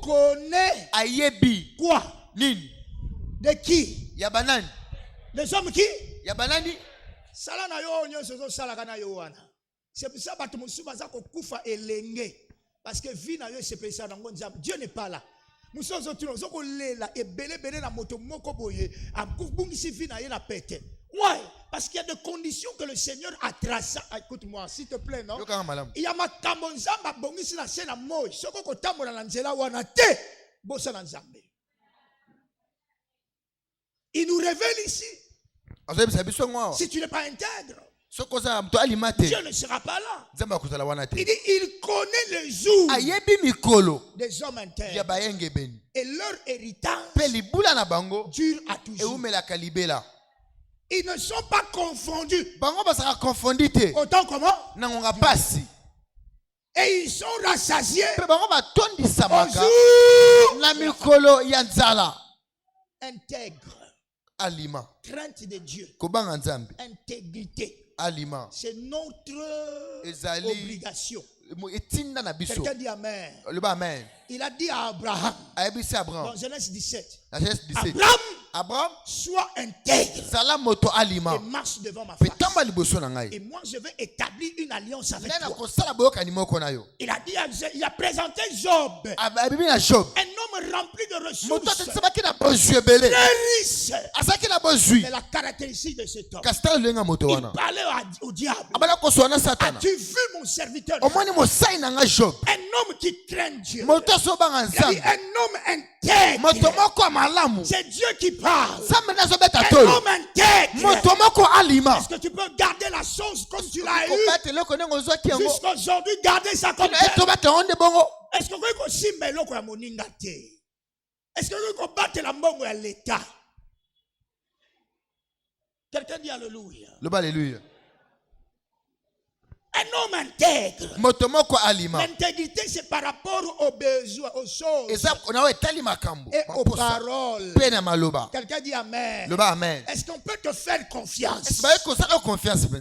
connaît quoi? De qui? Les hommes qui? C'est pour ça que parce que vie na yo c'est spécial dans Dieu n'est pas là. Nous sommes autour là et belé na moto moko boye ambungisi vie na yo na pete. Ouais, parce qu'il y a des conditions que le Seigneur a tracées. Écoute-moi, s'il te plaît, non? Il y a ma kambonzamba bongisi na sena moy. Soko kotambola na nzela wana te. Bosa na nzambe. Il nous révèle ici. Si tu n'es pas intègre, Dieu ne sera pas là. Il dit, il connaît le jour des hommes intègres. Et leur héritage dure à toujours. Ils ne sont pas confondus. Autant comment? Et ils sont rassasiés au jour intègre. Aliment. Crainte de Dieu. Intégrité. Aliment. C'est notre obligation. Quelqu'un dit Amen. Amen. Il a dit à Abraham dans Genèse 17. Abraham, sois intègre et marche devant ma face. Et moi je vais établir une alliance avec toi. Il a dit, il a présenté Job, un homme rempli de ressources, très riche. Mais la caractéristique de cet homme, il parlait au diable. As-tu vu mon serviteur? Un homme qui craint Dieu. Il a dit un homme intègre. C'est Dieu qui parle. Un homme intègre. Est-ce que tu peux garder la chose comme tu l'as eu jusqu'à aujourd'hui? Garder ça comme tel. Est-ce que vous pouvez aussi mettre la moninga te? Est-ce que vous pouvez battre la mbongo à l'État? Quelqu'un dit alléluia. Alléluia. Un homme intègre. L'intégrité, c'est par rapport aux besoins, aux choses et aux paroles. Quelqu'un dit Amen. Est-ce qu'on peut te faire confiance?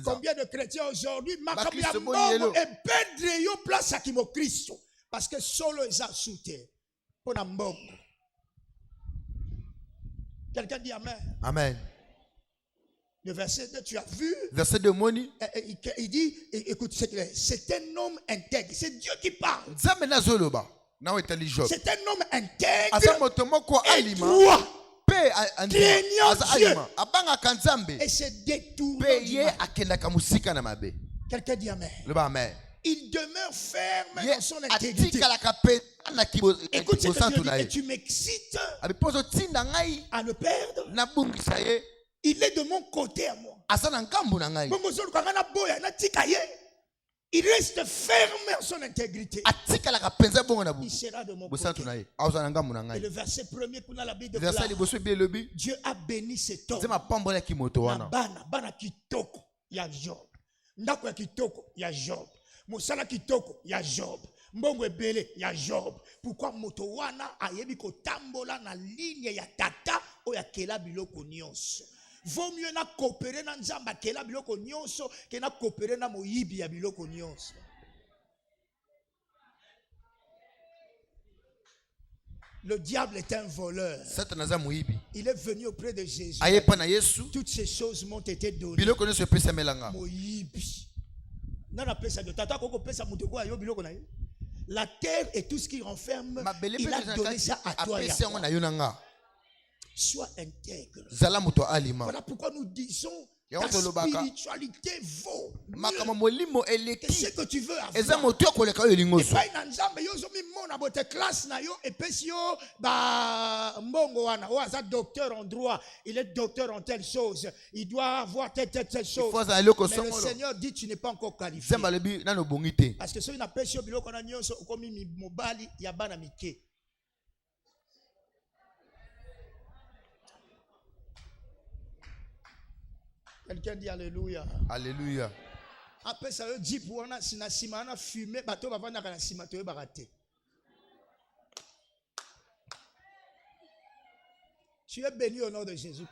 Combien de chrétiens aujourd'hui et perdre yo place à Kimo Christ parce que solo est soutenu pour un mbongo. Quelqu'un dit Amen. Amen. Le verset 2, tu as vu? Verset 2, Moni. Il dit, écoute, c'est un homme intègre. C'est Dieu qui parle. C'est un homme intègre et droit, craignant Dieu et se détournant du mal. Quelqu'un dit Amen. Il demeure ferme dans son intégrité. Écoute ce que Dieu dit, et tu m'excites à le perdre. Il est de mon côté à moi. Il reste ferme en son intégrité. Il sera de mon côté. Et le verset premier pour la Bible de Dieu a béni cet homme. Bana kitoko ya Job. Ndako ya kitoko ya Job. Mosala kitoko ya Job. Mbongo ebele ya Job. Pourquoi moto wana ayebi kotambola na ligne ya tata oya kela biloko nyonso. Vaut mieux na coopérer na nzamba kela biloko nyonso que na coopérer na moyibi ya biloko nyonso. Le diable est un voleur. Il est venu auprès de Jésus. Toutes ces choses m'ont été données. Moyibi. La terre et tout ce qui renferme, il a donné ça à toi et à moi. Sois intègre. Voilà pourquoi nous disons ta spiritualité vaut mieux que ce que tu veux avoir. Et pas une ensemble, classe na yo et puis yo ba mbongo wana o asa docteur en droit, il est docteur en telle chose, il doit avoir telle chose. Mais le Seigneur dit tu n'es pas encore qualifié. Parce que ceux qui n'appellent yo biloko na nyonso comme mobali ya bana mike. Quelqu'un dit Alléluia. Alléluia. Après ça, dit pour on a sinasima fumé, bateau va vendre na sima to baraté. Tu es béni au nom de Jésus.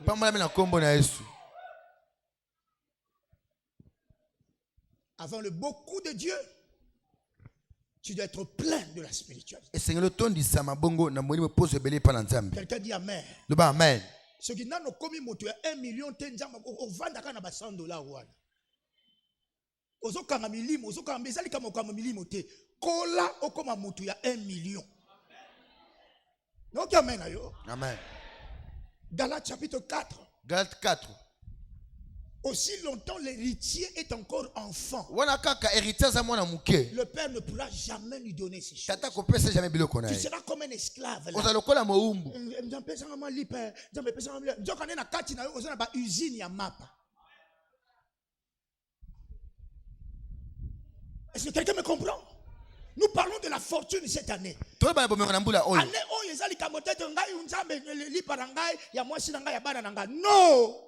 Avant le beaucoup de Dieu, tu dois être plein de la spiritualité. Quelqu'un dit Amen. Amen. Ce qui n'a pas commis moto ya 1 million tenjama o vanda kana ba $100 wana. Ozo kanga milimo, ozo kanga bezali kama kama milimo te. Kola okoma moto ya 1 million. Donc amen ayo. Amen. Galates chapitre 4. Galates 4. Aussi longtemps l'héritier est encore enfant, le père ne pourra jamais lui donner ces choses. Tu seras comme un esclave là. Est-ce que quelqu'un me comprend? Nous parlons de la fortune cette année. Non.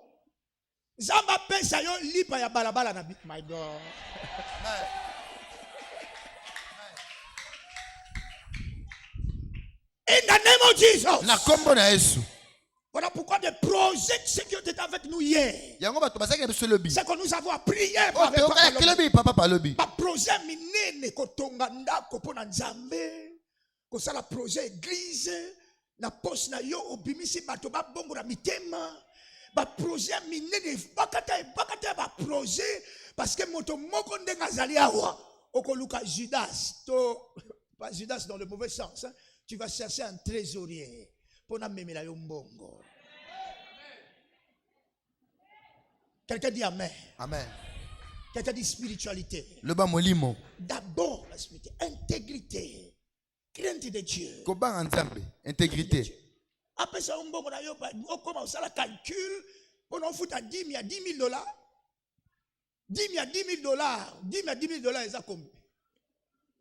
Zamba pesa yo lipa ya balabala na bit. My God. In the name of Jesus. Na kombo na Yesu. Voilà pourquoi des projets ceux qui ont été avec nous hier. C'est que nous avons prié par projet minene kotonga ndako pona nzambe. Ko sala projet église na poste na yo obimisi bato ba bongo na mitema. Ba projet minene bakata ba projet parce que moto moko ndenga zali awa okoluka Judas to pas Judas dans le mauvais sens hein? Tu vas chercher un trésorier pour na memela yo mbongo. Quelqu'un dit amen. Amen. Quelqu'un dit spiritualité. Le bas molimo. D'abord la spiritualité, intégrité, crainte de Dieu. Koba nzambe, intégrité. Après ça, on commence à la calcul. On en fout à 10 000 à $10 000. 10 000 à $10 000. 10 000 à $10 000, c'est combien?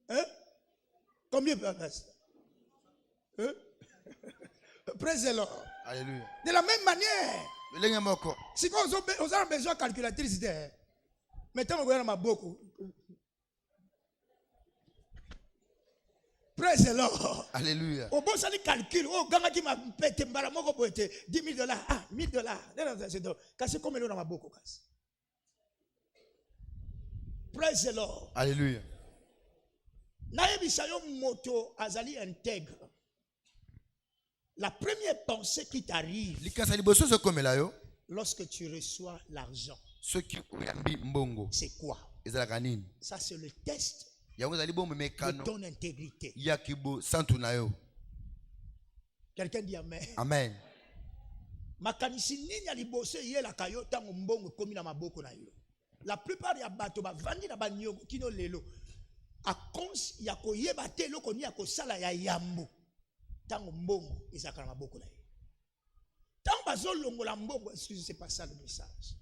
Hein? Combien peut faire? Hein? Praise the Lord. Alléluia. De la même manière, si vous avez besoin de calculatrice, mettez-moi dans ma beaucoup. Praise the Lord. Alléluia. Au bon salut calcul, oh ganga qui m'a pété mbaramoko pour être $10 000, ah $1 000. C'est comme le dans ma boko casse. Praise the Lord. Alléluia. Naebi sayo moto azali intègre. La première pensée qui t'arrive lorsque tu reçois l'argent, c'est quoi? Ça, c'est le test de ton intégrité. Quelqu'un dit amen. Amen. La plupart ya bato bavandi na banyogo kino lelo a cause ya koyeba te loko ni ya kosala ya yambo tango mbongo ezaka na maboko na ye. Tango bazolongola mbongo, excusez, c'est pas ça le message.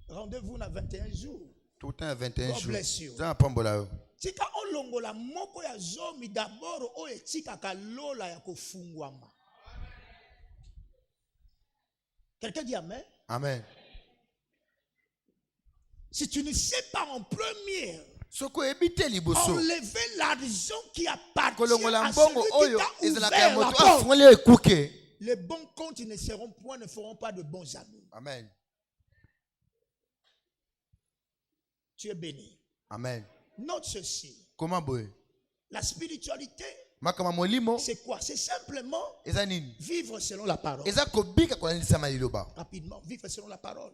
Rendez-vous na 21 jours. Tout un 21 God jours. bless you. Tika olongola moko ya zomi d'abord o etika kalola ya kofungwama. Quelqu'un dit amen? Amen. Si tu ne sais pas en première enlever l'argent qui appartient à celui qui t'a ouvert la porte, les bons comptes ne feront pas de bons amis. Amen. Tu es béni. Amen. Note ceci. Comment la spiritualité, c'est quoi? C'est simplement vivre selon la parole. Rapidement, vivre selon la parole.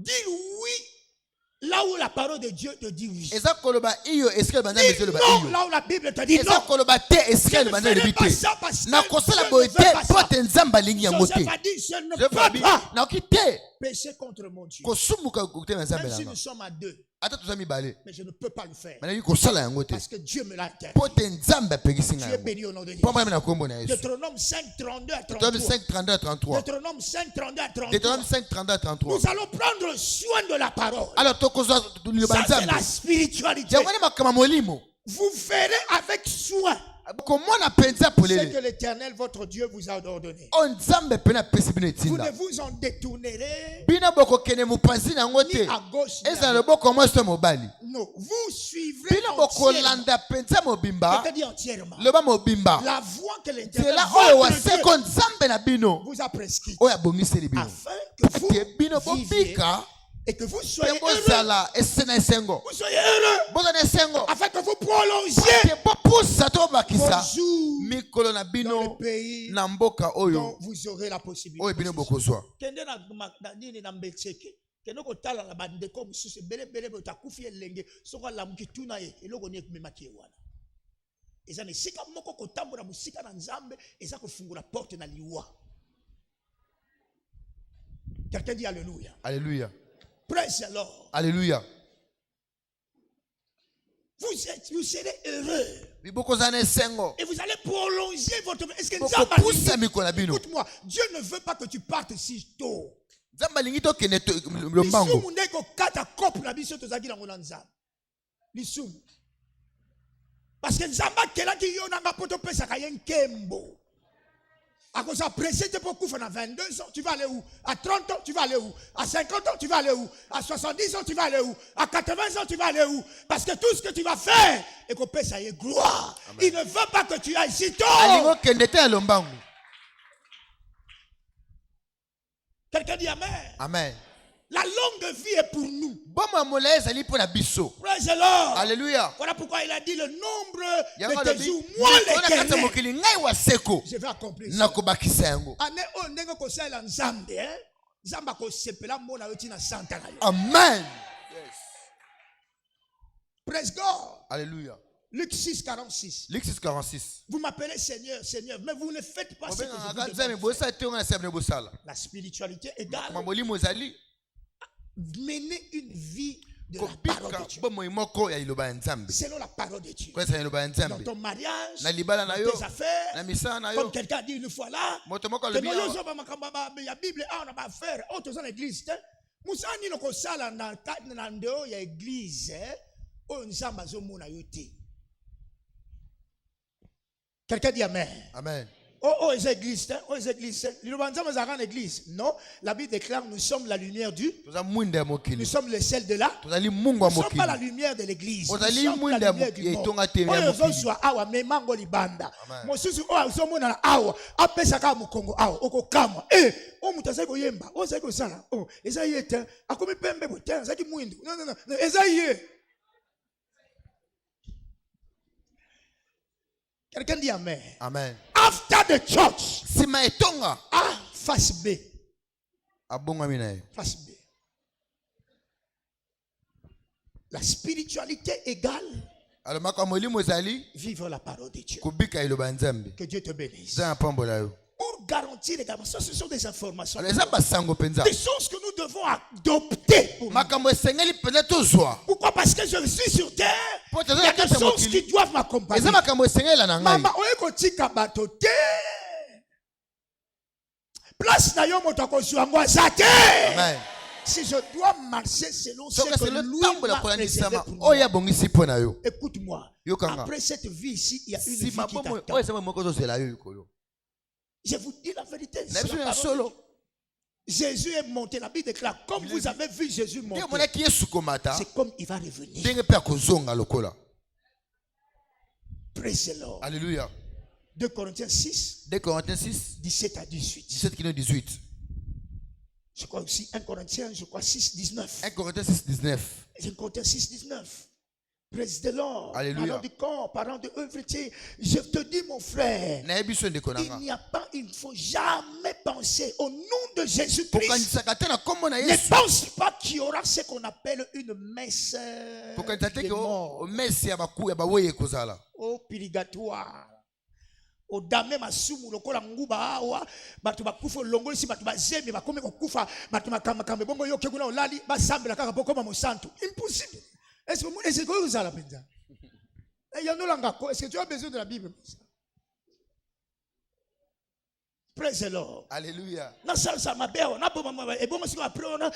Dire oui là où la parole de Dieu te dit oui. Dis non là où la Bible te dit non. Je ne ferai pas ça parce que je ne veux pas ça. Pécher contre mon Dieu. Même si nous sommes à deux. Mais je ne peux pas le faire. Parce que Dieu me l'a interdit. Tu es béni au nom de Dieu. Deutéronome 5, 32 à 33. Deutéronome 5, 32 à 33. Nous allons prendre soin de la parole. Ça, c'est la spiritualité. Vous ferez avec soin ce que l'Éternel votre Dieu vous a ordonné. Vous ne vous en détournerez ni à gauche ni à droite. Non, vous suivrez entièrement la voie que l'Éternel votre Dieu vous a prescrite afin que vous viviez et que vous soyez heureux. Vous soyez heureux. Afin que vous prolongiez vos jours dans le pays dont vous aurez la possibilité. Quelqu'un dit alléluia. Alléluia. Praise the Lord. Alléluia. Vous serez heureux. Et vous allez prolonger votre vie. Est-ce que écoute-moi, Dieu ne veut pas que tu partes si tôt. Parce que Nzamba kelaki yo nanga poto pesa kayen kembo. À cause de pressé, tu peux couper à 22 ans, tu vas aller où? À 30 ans, tu vas aller où? À 50 ans, tu vas aller où? À 70 ans, tu vas aller où? À 80 ans, tu vas aller où? Parce que tout ce que tu vas faire, et que paix, ça y est, gloire. Amen. Il ne veut pas que tu ailles si tôt. Quelqu'un dit amen. Amen. La longue vie est pour nous. Praise the Lord. Alléluia. Voilà pourquoi il a dit le nombre de tes jours. Moi, l'Éternel, je vais accomplir ça. Amen. Praise God. Alléluia. Luc 6, 46. Luc 6, 46. Vous m'appelez Seigneur, Seigneur, mais vous ne faites pas ce que je vous demande. La spiritualité égale mener une vie de la parole de Dieu. Selon la parole de Dieu. Dans ton mariage, dans tes affaires, comme quelqu'un dit une fois là, la Bible a une affaire, autres dans l'église. Moussa ni no kosala na ndeo ya église, o nzamba zo mona yote. Quelqu'un dit amen. Amen. Oh, les églises, l'église. Non, la Bible déclare nous sommes la lumière du. Nous sommes le sel de là. Nous ne sommes pas la lumière de l'église. Nous sommes la lumière du monde. Quelqu'un dit amen. Amen. after the church. Sima etonga. Ah, face B. Abongami na ye. Face B. La spiritualité égale. Alors makamoli mozali. Vivre la parole de Dieu. Kubika iloba nzambe. Que Dieu te bénisse. Za pambola yo. Pour garantir également, ça ce sont des informations. Des choses que nous devons adopter. Pourquoi? Parce que je suis sur terre. Il y a des choses qui doivent m'accompagner. Maman, place na yo motako suango azate. Si je dois marcher selon ce que lui m'a préservé pour moi. Écoute-moi. Après cette vie ici, il y a une vie qui t'attend. Je vous dis la vérité. Jésus est monté. La Bible déclare, comme vous avez vu Jésus monter, c'est comme il va revenir. Praise the Lord. Alléluia. 2 Corinthiens 6. 17 à 18. 17 qui 18. Je crois aussi 1 Corinthiens, je crois 6, 19. 1 Corinthiens 6, 19. 1 Corinthiens 6, 19. Praise the Lord. Alléluia. Parlant du corps, parlant de œuvre, je te dis mon frère, il ne faut jamais penser au nom de Jésus-Christ. Ne pense pas qu'il y aura ce qu'on appelle une messe de mort. Au purgatoire. Au dame masumu lokola nguba awa batu bakufa longo isi batu bazemi bakome kokufa batu makambe bongo yoke kuna olali basambela kaka pokoma mosantu. Impossible. Est-ce que vous allez penser? Est-ce que tu as besoin de la Bible? Praise the Lord. Alléluia. Na salsa mabeo na bo mama e bon si après on a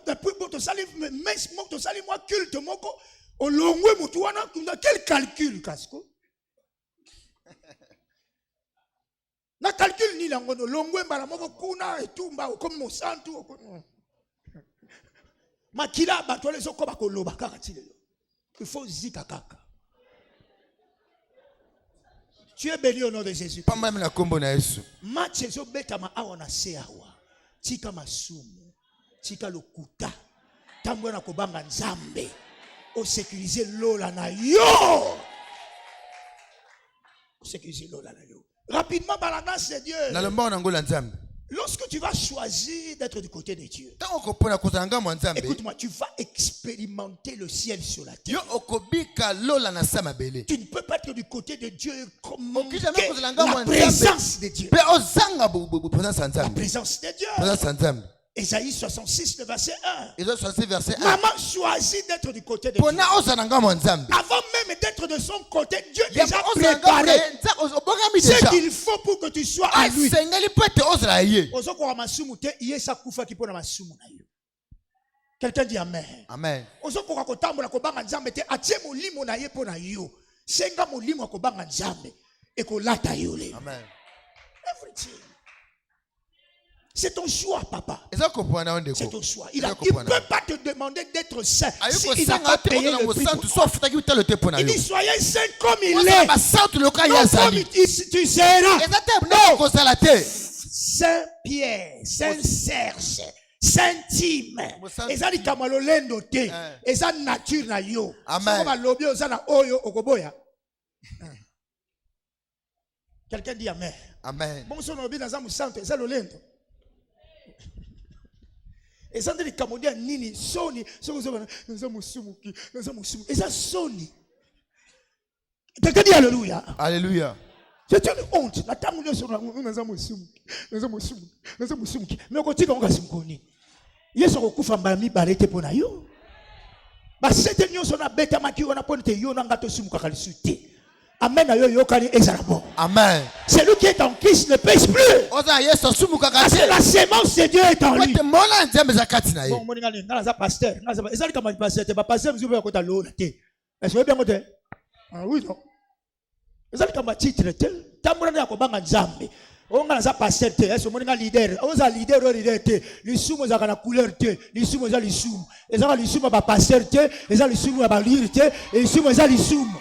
depuis pour to salir mais to salir moi culte moko olongwe mutu wana quel calcul kasko? Na calcul ni lango no longwe mbala moko kuna etumba comme mosantu makila bato les okoba koloba kaka tilelo. Il faut zika kaka. Tu es béni au nom de Jésus. Pas même la combo na Yesu. Match ezo beta ma awa na seawa. Tika masumu. Tika lokuta. Tambo na kobanga nzambe. O sécuriser lola na yo. O sécuriser lola na yo. Rapidement par la grâce de Dieu. Na lomba na ngola nzambe. Lorsque tu vas choisir d'être du côté de Dieu, écoute-moi, tu vas expérimenter le ciel sur la terre. Tu ne peux pas être du côté de Dieu comme la présence de Dieu. La présence de Dieu. Ésaïe 66, le verset 1. Maman choisit d'être du côté de Dieu. Avant même d'être de son côté, Dieu déjà préparé ce qu'il faut pour que tu sois à lui. Quelqu'un dit Amen. Amen. Amen. Everything. C'est ton choix, papa. C'est ton choix. Il ne peut pas te demander d'être saint s'il n'a pas payé le prix. Il dit soyez saint comme il est. Non comme tu seras. Non. Saint Pierre, Saint Serge, Saint Tim. Eza li kamalo lendo te. Eza nature na yo. Amen. Quelqu'un dit Amen. Amen. Bon son obi dans un centre, eza lo lendo. Et ça dit Camerounais nini soni nous et ça soni. Quelqu'un dit alléluia. Alléluia. C'est une honte. La table nous sommes mais on continue on va simkoni. Yesu okufa mbami barete pona yo. Ba cette nyonso na beta maki ona ponte yo na ngato simuka kalisuti. Amen. Amen. Celui qui est en Christ ne pêche plus. Parce que la sémence de Dieu est en lui. Bon, mon pasteur. Pasteur, vous avez l'eau. Est-ce que vous avez bien? Oui, non. Vous avez comme titre. Tambourane à Kobanga Nzambe. On a un pasteur. Est-ce que vous avez leader? On a leader ou leader. Les soumons à la couleur. Les soumons à les soumons. Les gens les soumons à pasteur. Les gens les soumons à lire. Et les soumons à les soumons.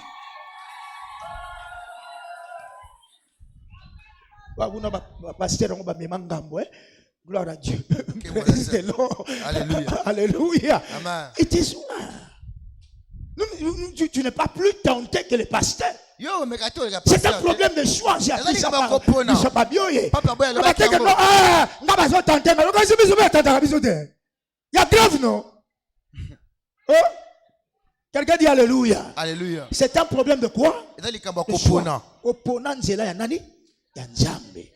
Gloire à Dieu. Praise the Lord. Alléluia. Alléluia. Amen. It is one. Tu n'es pas plus tenté que le pasteur. C'est un problème de choix. J'ai appris ça par Bishop Abioye. Il y a grave, non? Oh? Quelqu'un dit Alléluia. Alléluia. C'est un problème de quoi? De choix. Opponent nzela ya nani? Ya Nzambe.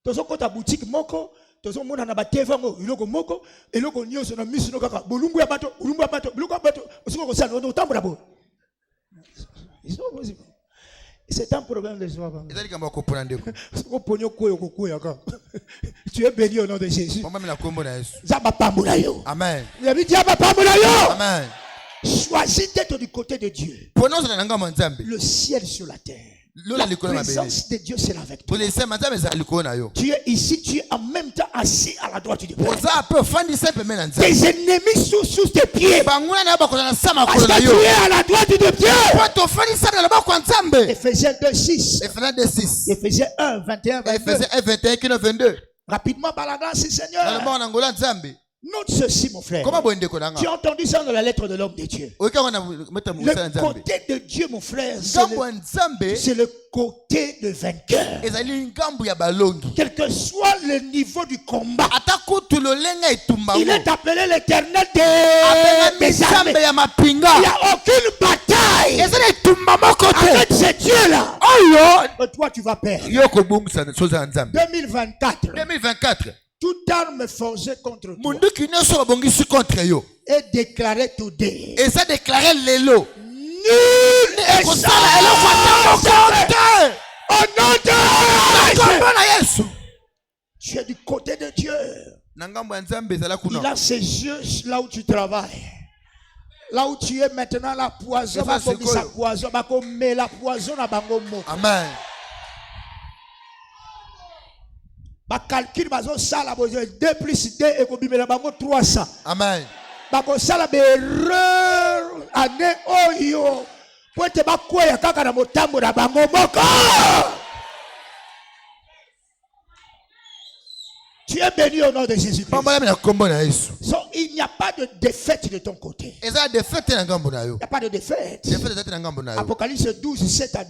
Tozo kota boutique moko, tozo mona na bateva ngo iloko moko, eloko nyoso na misu no kaka. Bulungu ya bato, bulungu ya bato. Osiko ko sala no tambola bo. C'est un problème de choix. Tu es béni au nom de Jésus. Amen. Amen. Choisis d'être du côté de Dieu. Le ciel sur la terre. La présence de Dieu sera avec toi. Tu es ici, tu es en même temps assis à la droite du Père. Tes ennemis sont sous tes pieds. Parce que tu es à la droite de Dieu. Éphésiens 2:6. Éphésiens 1, 21, 22. Rapidement par la grâce du Seigneur. Note ceci, mon frère. Tu as entendu ça dans la lettre de l'homme de Dieu. Le côté de Dieu, mon frère, c'est le côté de vainqueur. Quel que soit le niveau du combat, il est appelé l'Éternel des armées. Il n'y a aucune bataille avec ce Dieu-là. Toi, tu vas perdre. 2024. Toute arme forgée contre toi est déclarée today. Et ça déclaré l'élo. Nul est au nom de Jésus. Tu es du côté de Dieu. Il a ses yeux là où tu travailles. Là où tu es maintenant, la poison va comme sa poison, mais la poison n'a pas de Amen. Calcul bazo sala bozo 2 plus 2 et kobimela bango 300. Amen. Bako sala berreur ane oyo. Pote bakoya kaka na motambo na bango moko. Tu es béni au nom de Jésus-Christ. So, il n'y a pas de défaite de ton côté. Il n'y a pas de défaite. Apocalypse 12, 7 à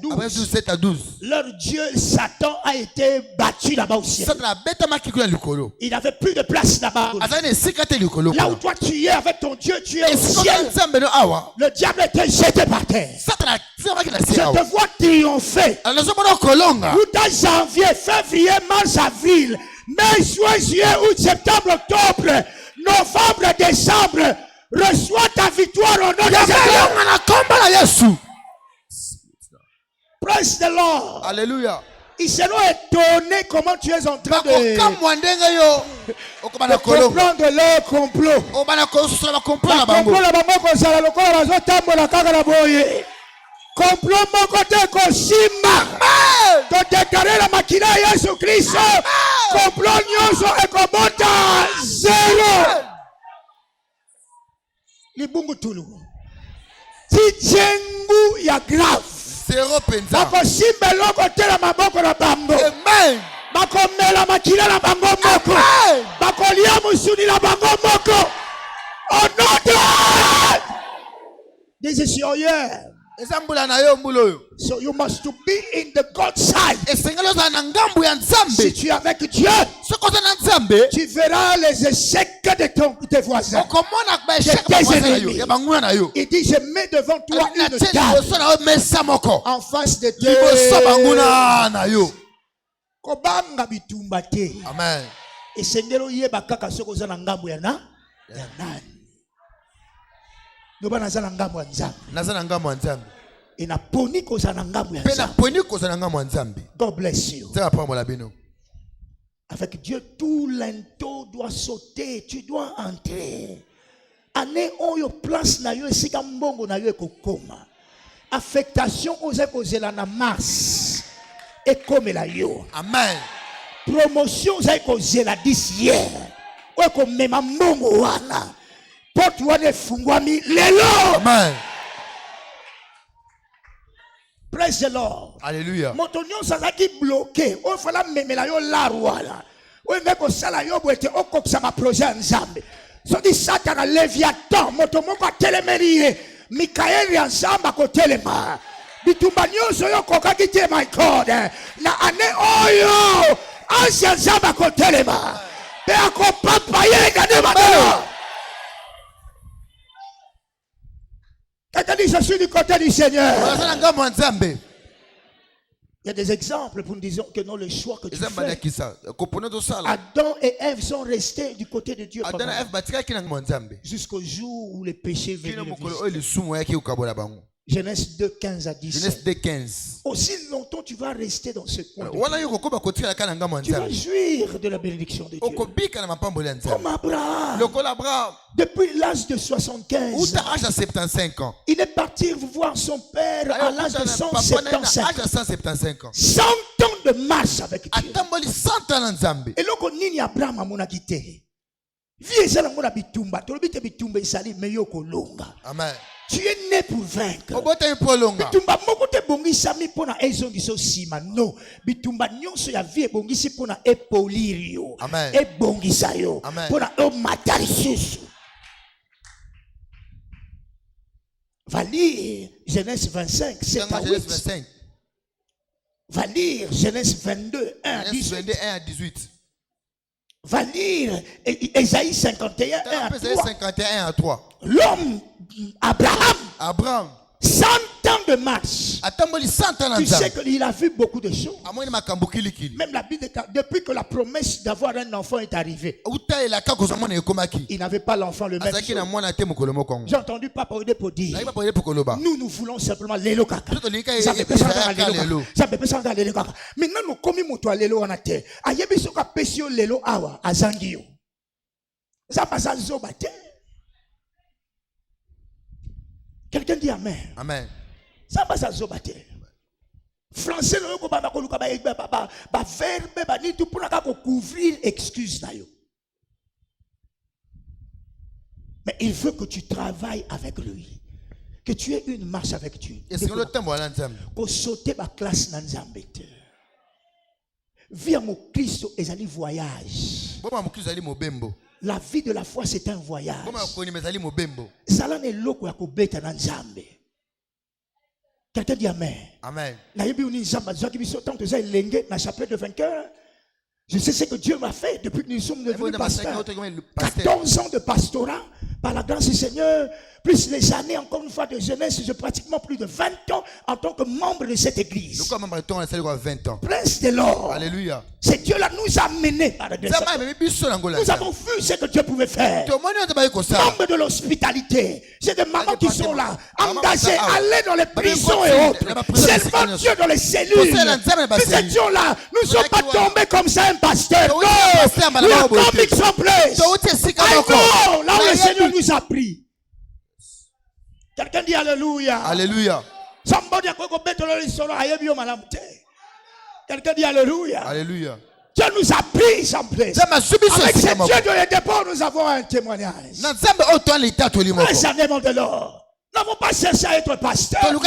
12. Leur Dieu, Satan, a été battu là-bas au ciel. Il n'avait plus de place là-bas. Là où toi tu es avec ton Dieu, tu es au ciel. Le diable était jeté par terre. Je te vois triompher. Tout janvier, février, mars, avril. Mai, juin, juillet, août, septembre, octobre, novembre, décembre, reçois ta victoire au nom de Jésus. Praise the Lord. Alléluia. Ils seront étonnés comment tu es en train de comprendre leur complot. Complot mon côté koshima. To déclarer la machina Yesu Christ. Complot nyonso ekobota zero. Libungu tulu. Tijengu ya grave. Zero penza. Bako simbe loko tela maboko na bango. Amen. Bako mela machina na bango moko. Bako lia musuni na bango moko. Oh non. This is your year. So you must to be in the God's side. Si tu es avec Dieu, tu verras les échecs de tes voisins, de tes ennemis. Il dit, je mets devant toi une table en face de Dieu. Kobanga bitumba te. Amen. Et sengelo yeba kaka soko za na ngambo ya nani? Noba nazala ngambo ya Nzambe. Nazala ngambo ya Nzambe. Ina poni ko za na ngambo ya Nzambe. Pena poni ko za na ngambo ya Nzambe. God bless you. Ça va prendre la bino. Avec Dieu tout l'ento doit sauter, tu dois entrer. Ane oyo place na yo esika mbongo na yo ekokoma. Affectation oza kozela na Mars ekomela yo. Amen. Promotion oza kozela this year. Oko mema mbongo wana. Porte wana efungwami lelo. Amen. Praise the Lord. Alléluia. Moto nyonso azaki bloqué. O fala memela yo larwala. O ngeko sala yo boete okokisa ma projet ya Nzambe. So di Satan Leviathan moto moko atelemeli Mikaeli ya Nzambe akotelema. bitumba nyonso yo kokaki te my God na ane oyo ancien nzambe akotelema mpe akopapa ye ngane matala. Quelqu'un dit je suis du côté du Seigneur. Il y a des exemples pour nous dire que non, le choix que tu fais. Adam et Ève sont restés du côté de Dieu jusqu'au jour où les péchés venaient le Genèse 2, 15 à 17. Genèse 2, 15. Aussi longtemps tu vas rester dans ce coin. Tu vas jouir de la bénédiction de Dieu. Comme Abraham. Depuis l'âge de 75 ans, il est parti voir son père à l'âge de 175 ans. 100 ans de marche avec Dieu. Et là, on Abraham a mon quitté. Amen. Tu es né pour vaincre. Bitumba moko te bongisa mi pona ezongiso sima no. Bitumba nyonso ya vie bongisi pona epolirio. Amen. E bongisa yo. Pona o matarisus. Va lire Genèse 25, 7 à 8. Va lire Genèse 22, 1 à 18. Va lire Ésaïe 51, 1 à 3. L'homme Abraham, 100 ans de marche. Tu sais qu'il a vu beaucoup de choses. Même la Bible, depuis que la promesse d'avoir un enfant est arrivée, il n'avait pas l'enfant le même jour. J'ai entendu Papa Odé pour dire, nous voulons simplement l'élo kaka. Maintenant nous commis moto l'élo en terre. Ayebiso ka pesio l'élo awa azangio. Ça passe à zobate. Quelqu'un dit amen. Amen. Ça va ça zobate. Français le ko ba ko luka ba verbe ba ni tout pour na ko couvrir excuse na yo. Mais il veut que tu travailles avec lui. Que tu aies une marche avec Dieu. Et c'est le temps voilà nzambe. Ko sauter ba classe na nzambe te. Via mon Christ ezali voyage. Bon mon Christ ezali mobembo. La vie de la foi, c'est un voyage. Quelqu'un dit amen. Amen. Je sais ce que Dieu m'a fait depuis que nous sommes devenus pasteurs. 14 ans de pastorat, par la grâce du Seigneur, plus les années encore une fois de jeunesse, j'ai pratiquement plus de 20 ans en tant que membre de cette église. Prince de l'or. Alléluia. C'est Dieu-là nous a menés par la grâce. Nous avons vu ce que Dieu pouvait faire. Membres de l'hospitalité. C'est des mamans qui sont là, engagées, aller dans les prisons et autres. Seulement Dieu dans les cellules. Ces Dieu-là, nous ne sommes pas tombés comme ça un pasteur. Non, we are coming someplace. I know, là où le Seigneur nous a pris. Quelqu'un dit Alléluia. Alléluia. Quelqu'un dit Alléluia. Alléluia. Dieu nous a pris someplace. Avec ce Dieu de départ, nous avons un témoignage. Les années de l'or. Nous n'avons pas cherché à être pasteur. Aimons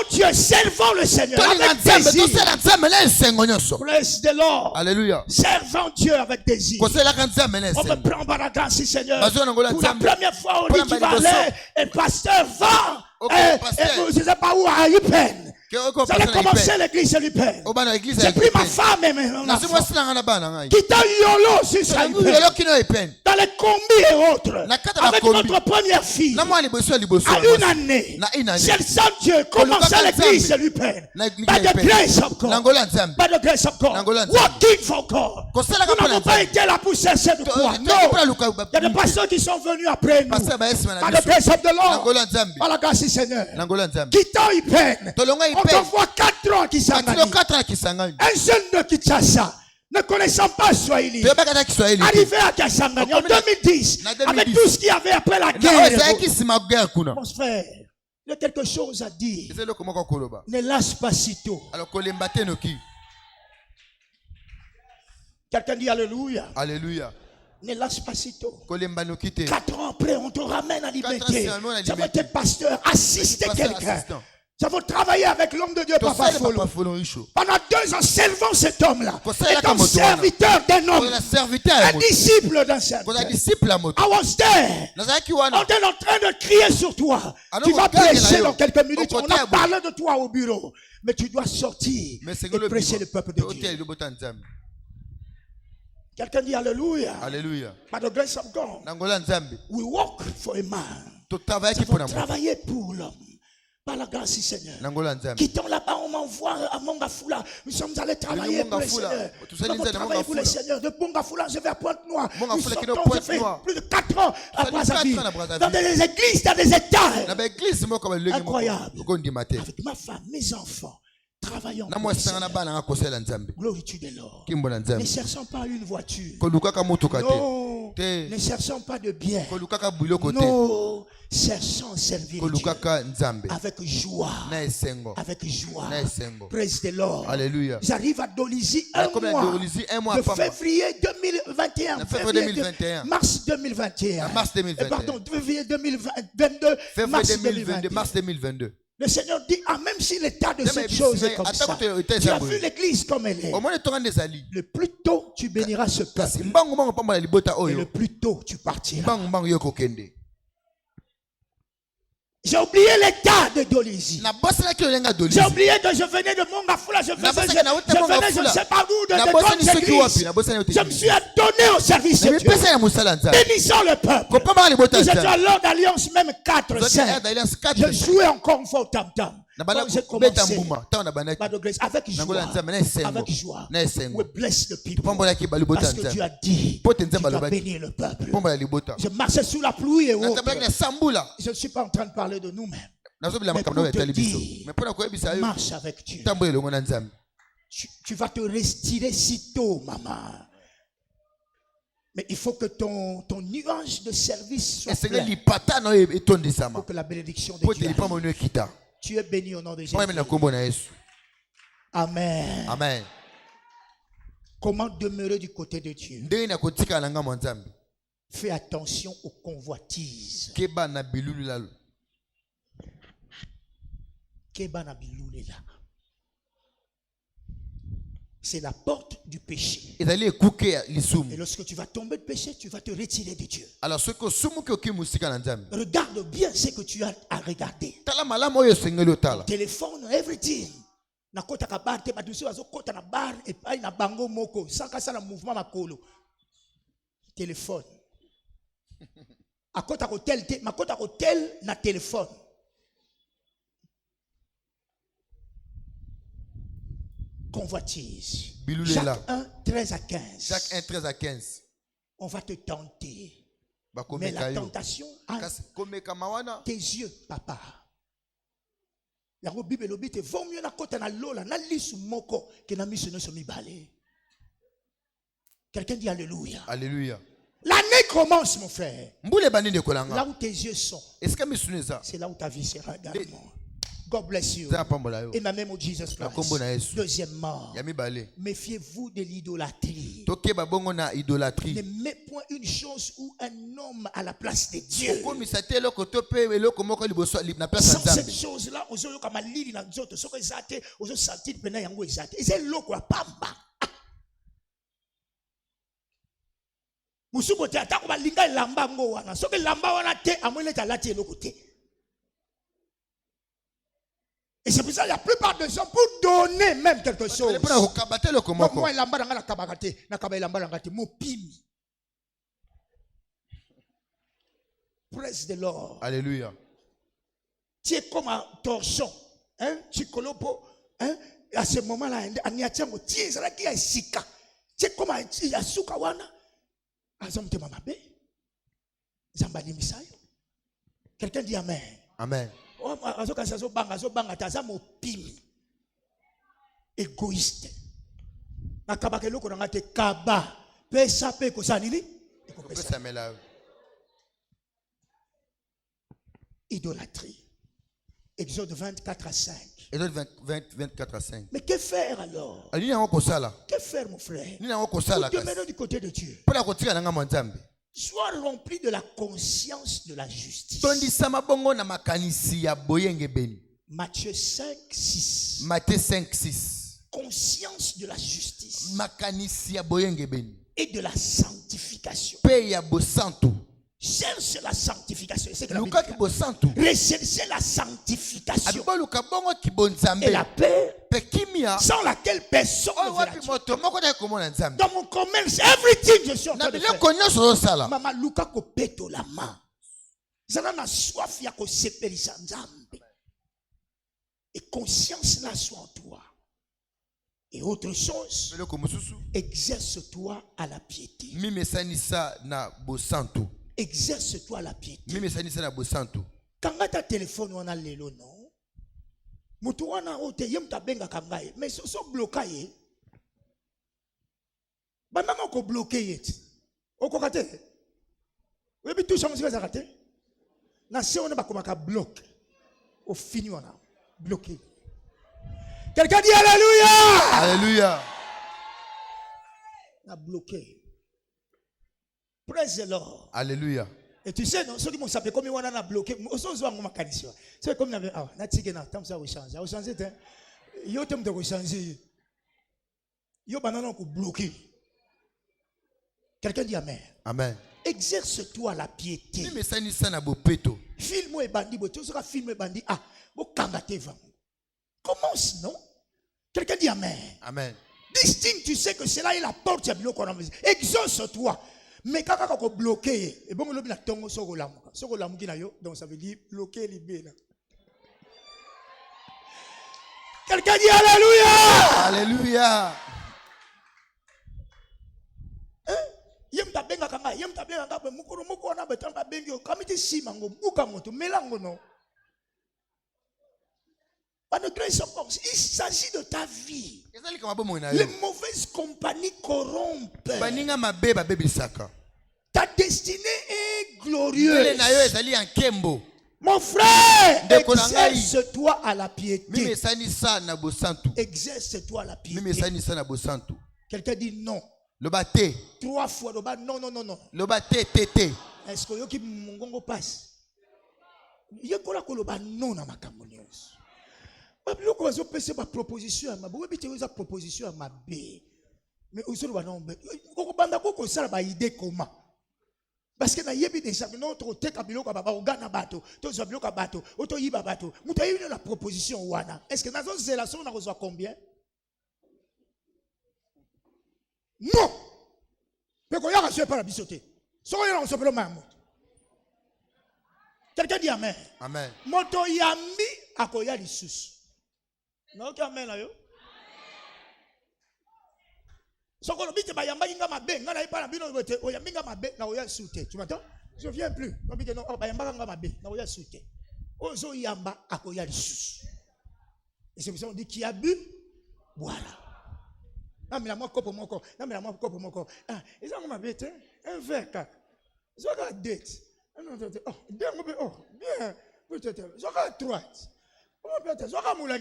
Dieu, servons le Seigneur avec désir. Praise the Lord. Alléluia. Servons Dieu avec désir. On me prend par la grâce, Seigneur. Pour la première fois, on dit tu vas aller et pasteur va. Je ne sais pas où à Yupen. Ça a commencé l'église de l'Upen. J'ai pris ma femme et mes enfants. Quittant Yolo jusqu'à Yupen. Dans les combis et autres. Avec notre première fille. À une année. J'ai sans Dieu commencé l'église de l'Upen. By the grace of God. By the grace of God. Working for God. Nous n'avons pas été là pour chercher de quoi. Non. Il y a des pasteurs qui sont venus après nous. By the grace of the Lord. Par la grâce du Seigneur. Quittant Yupen. On te voit 4 ans qui s'engagent. Un jeune de Kinshasa, ne connaissant pas Swahili, arrivé à Kisangani en 2010, avec tout ce qu'il y avait après la guerre. Mon frère, il y a quelque chose à dire. Ne lâche pas sitôt. Quelqu'un dit Alléluia. Alléluia. Ne lâche pas sitôt. 4 ans après, on te ramène à liberté. Ça va être pasteur, assister quelqu'un. Nous avons travaillé avec l'homme de Dieu, Papa Folo. Pendant 2 ans, servant cet homme-là. Étant serviteur d'un homme. Un disciple d'un serviteur. I was there. On était en train de crier sur toi. Tu vas prêcher dans quelques minutes. On a parlé de toi au bureau. Mais tu dois sortir et prêcher le peuple de Dieu. Quelqu'un dit Alléluia. Alléluia. By the grace of God, we work for a man. Nous avons travaillé pour l'homme. Par la grâce du Seigneur. Quittons là-bas, on m'envoie à Mongafula. Nous sommes allés travailler pour le Seigneur. Nous avons travaillé pour le Seigneur. De Mongafula, je vais à Pointe-Noire. Nous sortons, je fais plus de 4 ans à Brazzaville. Dans des églises, dans des États. Incroyable. Avec ma femme, mes enfants. Travaillons pour le Seigneur. Glorifie l'or. Ne cherchons pas une voiture. Non. Ne cherchons pas de biens. Non. Cherchons à servir Dieu avec joie. Avec joie. Praise the Lord. Alléluia. J'arrive à Dolisie un mois de février 2021. Mars 2021. Pardon, février 2022. Mars 2022. Le Seigneur dit, même si l'état de cette chose est comme ça, tu as vu l'église comme elle est. Le plus tôt tu béniras ce peuple. Et le plus tôt tu partiras. J'ai oublié l'état de Dolisie. J'ai oublié que je venais de Mongafula. Je venais, je ne sais pas où, de bonnes églises. Je me suis donné au service de Dieu. Bénissons le peuple. Nous étions alors d'alliance même 4-5. Je jouais encore une fois au tam-tam. Quand j'ai commencé, avec joie, we bless the people. Parce que Dieu a dit, tu vas bénir le peuple. Je marchais sous la pluie et autres. Je ne suis pas en train de parler de nous-mêmes. Mais pour te dire, marche avec Dieu. Tu vas te retirer si tôt, maman. Mais il faut que ton nuage de service soit plein. Pour que la bénédiction de Dieu arrive. Tu es béni au nom de Jésus. Amen. Amen. Comment demeurer du côté de Dieu? Fais attention aux convoitises. C'est la porte du péché. Et lorsque tu vas tomber de péché, tu vas te retirer de Dieu. Regarde bien ce que tu as à regarder. Ton téléphone, everything. Nakota kabar te badusi wazokota na bar et pas na bango moko. Saka sala mouvement makolo. Téléphone. Akota hotel te, makota hotel na téléphone. Convoitise. Jacques 1, 13 à 15. Jacques 1, 13 à 15. On va te tenter. Mais la tentation a tes yeux, papa. La Bible lobi te vaut mieux na kota na lola na lisu moko que na miso no somi balé. Quelqu'un dit alléluia. Alléluia. L'année commence, mon frère. Là où tes yeux sont, c'est là où ta vie sera également. God bless you. In the name of Jesus Christ. Deuxièmement, méfiez-vous de l'idolâtrie. Ne mets point une chose ou un homme à la place de Dieu. Sans cette chose-là, on se comme lili na nzoto, soko ezate, on se sentit pena yango ezate. Et c'est loko la pamba. Musubo te atako ba linga lamba ngo wana. Soko lamba wana te amwele talati eloko te. Et c'est pour ça que la plupart des gens, pour donner même quelque chose, moi, praise the Lord. Alléluia. Tu es comme un torchon. Hein? Tu colopo. Hein? À ce moment-là, tu es comme un sukawana. Quelqu'un dit Amen. Amen. Égoïste. Kaba. Idolâtrie. Exode 24 à 5. Exode 24 à 5. Mais que faire alors? Que faire, mon frère? Pour demeurer du côté de Dieu. Sois rempli de la conscience de la justice. Matthieu 5, 6. Matthieu 5, 6. Conscience de la justice et de la sanctification. Cherche la sanctification. C'est recherchez la sanctification. Et la paix sans laquelle personne ne verra Dieu. Dans mon commerce, everything je suis en train de faire. Mama Luka ko peto la main. Zana na soif ya ko sepelisa nzambe. Et conscience là soit en toi. Et autre chose, exerce-toi à la piété. Exerce-toi à la piété. Quand tu as téléphone, on a le non. Mutuana ote yem tabenga kangaye, mais so bloqué. Banana ko bloqué yet. Oko kate. Oui, mais tout ça musique ça kate. Na se on ba komaka bloqué. Au fini on a bloqué. Quelqu'un dit Alléluia. Alléluia. On a bloqué. Praise the Lord. Alléluia. Et tu sais, non, ceux qui m'ont sapé comme on a bloqué, c'est comme on avait changer. Yo t'aime de changer. Yo banana ko bloqué. Quelqu'un dit Amen. Amen. Exerce-toi la piété. Filme et bandit, tu seras filme et bandit. Ah, bo kangate va. Commence, non? Quelqu'un dit Amen. Amen. Distingue, tu sais que c'est là la porte à bloquer. Exauce-toi. Mais quand on est bloqué, et bon, on a tongo sur la mouka. Sur la mouka, donc ça veut dire bloquer les baies. Quelqu'un dit Alléluia. Alléluia. Yem ta benga kanga, yem ta benga kanga, mukuru na betanga bengi, kamiti si mango, muka moto, melango no. Par de grâce encore, il s'agit de ta vie. Les mauvaises compagnies corrompent. Ta destinée est glorieuse. Mon frère, exerce-toi à la piété. Exerce-toi à la piété. Quelqu'un dit non. Le bâté. 3 fois le bas. Non, non, non, non. Le bâté, tété. Est-ce que yoki mongongo passe? Yekola ko le bas non na makamonios. Babilo ko zo pese ba proposition ma bo bité za proposition à ma B. Mais au solo ba non ko banda ko sala ba idée comment? Parce que na yebi déjà notre teka biloko baba ogana bato, to zo biloko bato, oto yiba bato. Muta yi la proposition wana. Est-ce que nazo zela so na reçoit combien? Non. Mais quand il y a un pas la bisoté. Soit il y a un seul le même. Quelqu'un dit Amen. Amen. Moto yambi akoya lisusu. Non, qui Amen là yo. Soko lo bite ba yamba inga mabe, ngana ipa na bino bote, o yambi nga mabe na oya sute. Tu m'entends? Je viens plus. Non bite non, ba yamba nga mabe na oya sute. Ozo yamba akoya lisusu. Et c'est pour ça on dit qui a bu, voilà. Non, mais la moi copo mon corps. Non, mais la moi copo mon corps. Ah, ils ont ma bête, un verre, cac. Ils ont la dette. Oh, bien, oh, bien. Peut-être. Ils ont la droite. Oh, peut-être. Ils ont la moulin.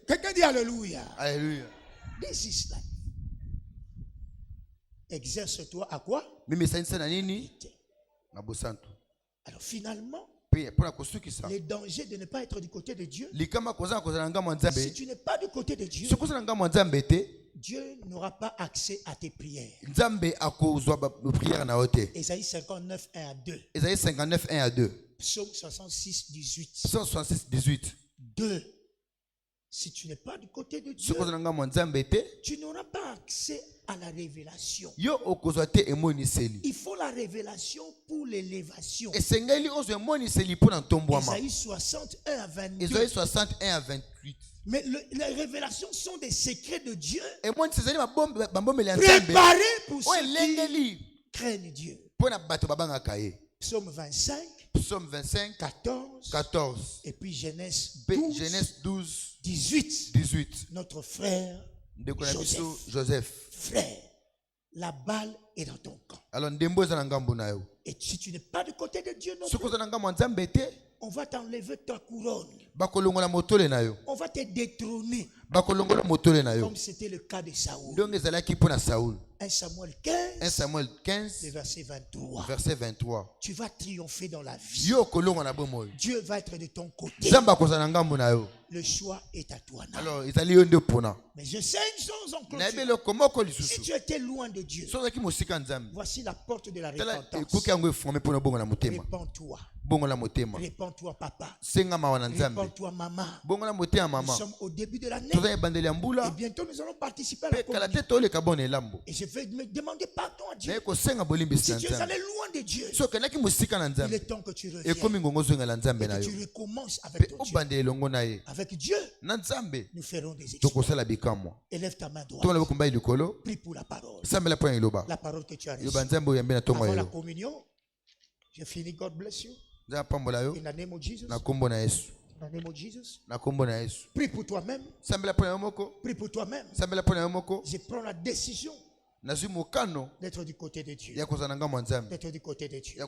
Quelqu'un dit Alléluia. Alléluia. This is life. Exerce-toi à quoi? Alors finalement, les dangers de ne pas être du côté de Dieu. Si tu n'es pas du côté de Dieu, Dieu n'aura pas accès à tes prières. Ésaïe 59, 1 à 2. Ésaïe 59, 1 à 2. Psaume 66, 18. Psaume 66, 18. 2. Si tu n'es pas du côté de Dieu, tu n'auras pas accès à la révélation. Il faut la révélation pour l'élévation. Ésaïe 61 à 22. Ésaïe 61 à 28. Mais les révélations sont des secrets de Dieu préparés pour ceux qui craignent Dieu. Psaume 25. Psaume 25, 14. Et puis Genèse 12, 18. Notre frère Joseph. Frère, la balle est dans ton camp. Et si tu n'es pas du côté de Dieu non plus, On va t'enlever ta couronne. On va te détrôner. Comme c'était le cas de Saoul. 1 Samuel 15, le verset 23. Tu vas triompher dans la vie. Dieu va être de ton côté. Le choix est à toi. Alors, mais je sais une chose en clôture. Si tu étais loin de Dieu, voici la porte de la repentance. Répands-toi. Répands-toi, papa. Répands-toi, maman. Nous sommes au début de l'année. Et bientôt nous allons participer à la communion. Et je vais me demander pardon à Dieu. Si tu es allé loin de Dieu, il est temps que tu reviennes. Et que tu recommences avec ton Dieu. Avec Dieu, nous ferons des exploits. Élève ta main droite. Prie pour la parole. La parole que tu as reçue. Avant la communion, j'ai fini. God bless you. In the name of Jesus. In the name of Jesus. Prie pour toi-même. Prie pour toi-même. Je prends la décision d'être du côté de Dieu. D'être du côté de Dieu. In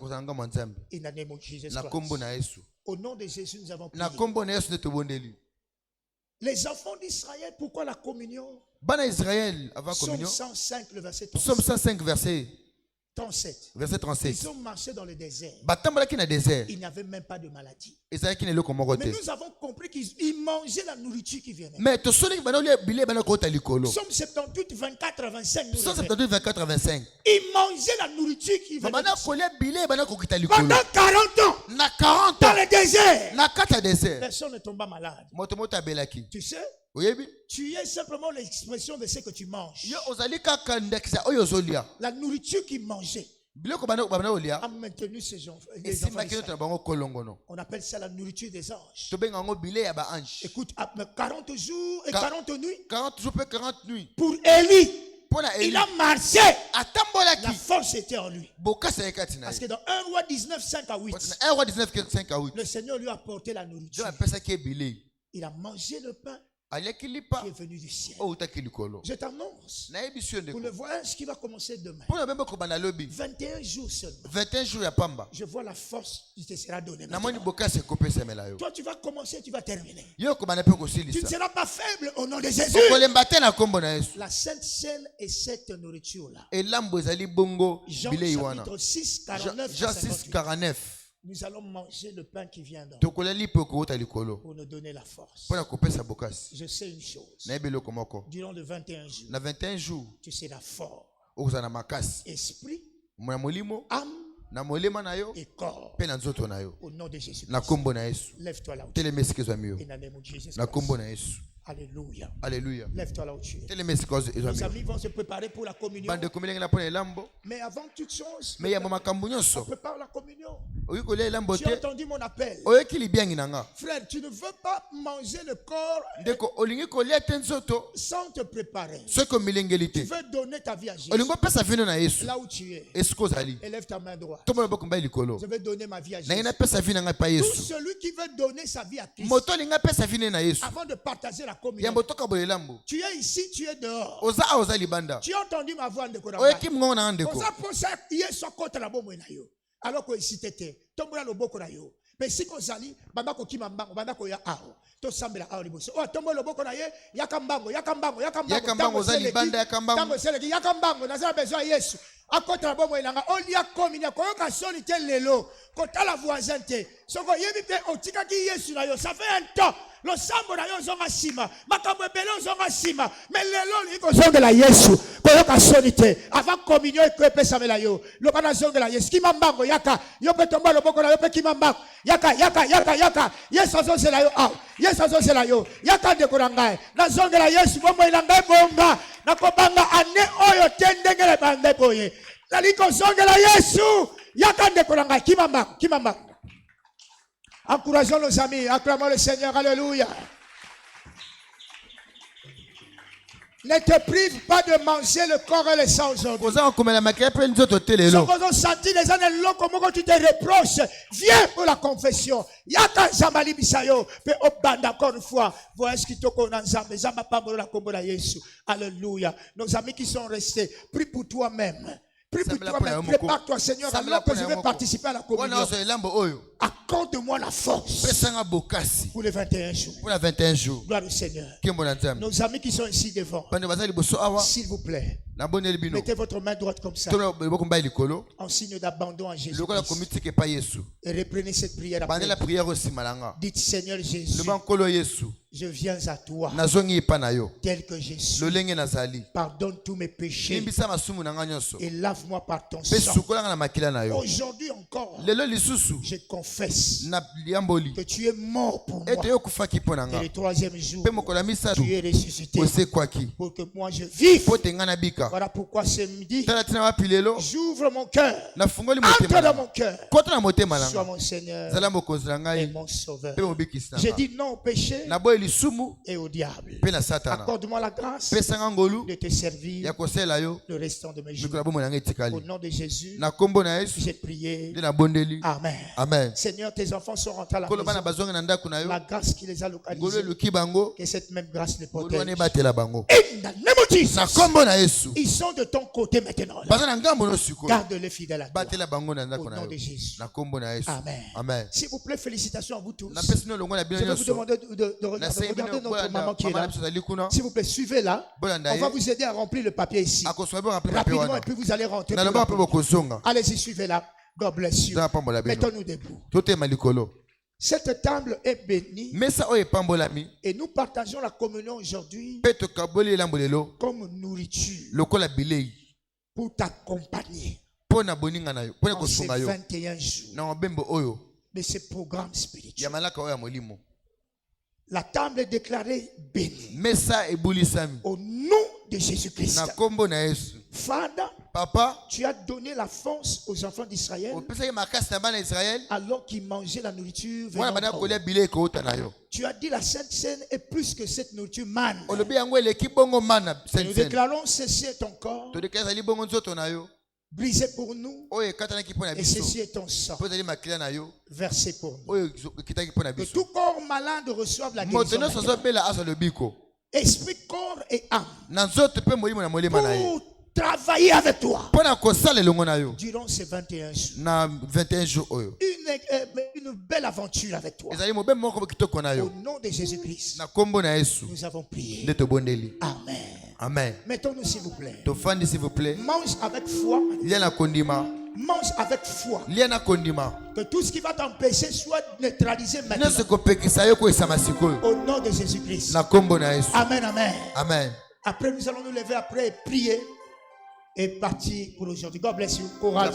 the name of Jesus Christ. Au nom de Jésus, nous avons prié. Les enfants d'Israël, pourquoi la communion? Psaume 105, le verset 37. Psaume 105, verset 37. Verset 37. Ils ont marché dans le désert. Il n'y avait même pas de maladie. Mais nous avons compris qu'ils mangeaient la nourriture qui venait. Psaume 78, 24 à 25. Ils mangeaient la nourriture qui venait. Pendant 40 ans. Dans le désert. Personne ne tomba malade. Tu sais? Tu es simplement l'expression de ce que tu manges. La nourriture qu'ils mangeaient a maintenu ces enfants. On appelle ça la nourriture des anges. Écoute, 40 jours et 40 nuits. 40 jours et 40 nuits. Pour Élie, il a marché. La force était en lui. Parce que dans 1 roi 19, 5 à 8, le Seigneur lui a apporté la nourriture. Il a mangé le pain qui est venu du ciel. Je t'annonce pour le voyage qui va commencer demain. 21 jours seulement. Je vois la force qui te sera donnée. Toi, tu vas commencer, tu vas terminer. Tu ne seras pas faible au nom de Jésus. La Sainte Seine est cette nourriture-là. Jean chapitre 6, 49. Nous allons manger le pain qui vient d'en haut pour nous donner la force. Je sais une chose. Durant les 21 jours, tu seras fort. Esprit, âme et corps. Au nom de Jésus. Lève-toi là où tu es. In the name of Jesus Christ. Alléluia. Alléluia. Lève-toi là où tu es. Nos amis vont se préparer pour la communion. Mais avant toute chose, on prépare la communion. Tu as entendu mon appel. Frère, tu ne veux pas manger le corps sans te préparer. Tu veux donner ta vie à Jésus. Là où tu es. Élève ta main droite. Je vais donner ma vie à Jésus. Tout celui qui veut donner sa vie à Christ avant de partager la communion. Tu es ici, tu es dehors. Tu as entendu ma voix de alors que ici t'étais, tombola loboko na yo. Mais si kozali, banda ko kimambango, banda ko ya aho. To sambela aho liboso. Oh tombola loboko na ye, yakambango. Tango zali banda yakambango. Tango seleki yakambango, nazala besoin Yesu. Akota bomo elanga, olia kominya ko yoka soni te lelo. Kota la voisin te. Soko yebi pe otika ki Yesu na yo. Ça fait un temps. Lo sambo na yo zonga sima. Makambo ebele zonga sima. Mais lelo liko zonga la Yesu. Ko yoka soni te. Avant communion e ko epesa mela yo. Lo kana zonga la Yesu. Kimambango yaka. Yo pe tomba loboko na yo pe kimambango. Yaka. Yesu zonga la yo. Yesu zonga la yo. Yaka de korangae. Na zonga la Yesu bomo elanga bomba. Na kobanga ane oyo tendengele bande boye. La liko zonga la Yesu. Yaka de korangae. Kimambango. Encourageons nos amis, acclamons le Seigneur, alléluia. Ne te prive pas de manger le corps et le sang aujourd'hui. Senti les années longues comme tu te reproches. Viens pour la confession. Yaka zambali bisayo. Pe obanda encore une fois. Voyez ce qui te connaît zamba. Zamba pambo la kombo la Yesu. Alléluia. Nos amis qui sont restés, prie pour toi-même. Prie pour toi-même. Prépare-toi, Seigneur, alors que je vais participer à la communion. Accorde-moi la force pour les 21 jours. Gloire au Seigneur. Nos amis qui sont ici devant, s'il vous plaît, mettez votre main droite comme ça, en signe d'abandon à Jésus. Et reprenez cette prière après. Dites, Seigneur Jésus, je viens à toi tel que je suis. Pardonne tous mes péchés et lave-moi par ton sang. Aujourd'hui encore, je confesse que tu es mort pour moi. Et le troisième jour, tu es ressuscité pour que moi je vive. Voilà pourquoi ce midi, j'ouvre mon cœur. Entre dans mon cœur. Sois mon Seigneur et mon Sauveur. J'ai dit non au péché et au diable. Accorde-moi la grâce de te servir le restant de mes jours. Au nom de Jésus, j'ai prié. Amen. Amen. Seigneur, tes enfants sont rentrés à la maison. La grâce qui les a localisés, que cette même grâce les protège. Ils sont de ton côté maintenant. Garde-les fidèles à toi. Au nom de Jésus. Amen. S'il vous plaît, félicitations à vous tous. Je vais vous demander de regarder notre maman qui est là. S'il vous plaît, suivez-la. On va vous aider à remplir le papier ici. Rapidement, et puis vous allez rentrer. Allez-y, suivez-la. God bless you. Mettons-nous debout. Cette table est bénie et nous partageons la communion aujourd'hui comme nourriture pour t'accompagner dans ces 21 jours de ce programme spirituel. La table est déclarée bénie au nom de Jésus-Christ. Father, Papa, tu as donné la force aux enfants d'Israël alors qu'ils mangeaient la nourriture. Tu as dit la Sainte Seine est plus que cette nourriture manne. Nous déclarons ceci est ton corps brisé pour nous et ceci est ton sang versé pour nous. Que tout corps malade reçoive la guérison. Esprit, corps et âme. Pour travailler avec toi durant ces 21 jours. Une belle aventure avec toi. Au nom de Jésus-Christ, nous avons prié. Amen. Amen. Mettons-nous s'il vous plaît. Mange avec foi. Mange avec foi. Que tout ce qui va t'empêcher soit neutralisé maintenant. Au nom de Jésus-Christ. Amen, amen. Amen. Après, nous allons nous lever après et prier et partir pour aujourd'hui. God bless you. Chorale.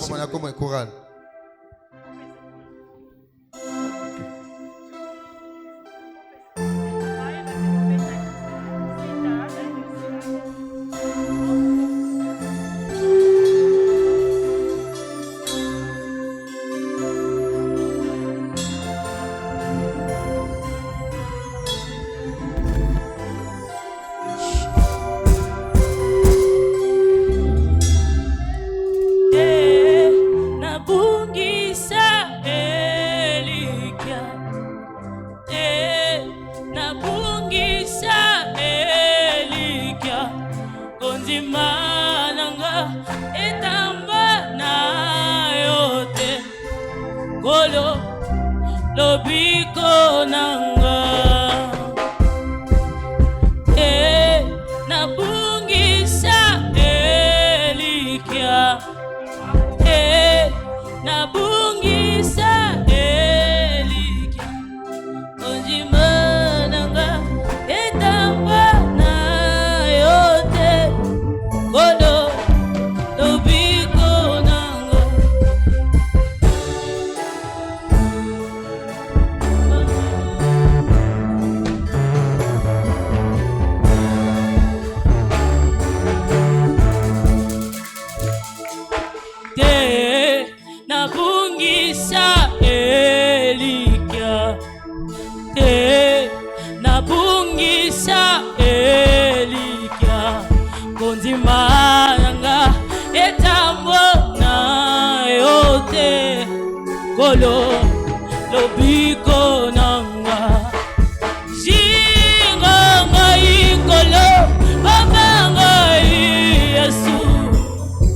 Yesu,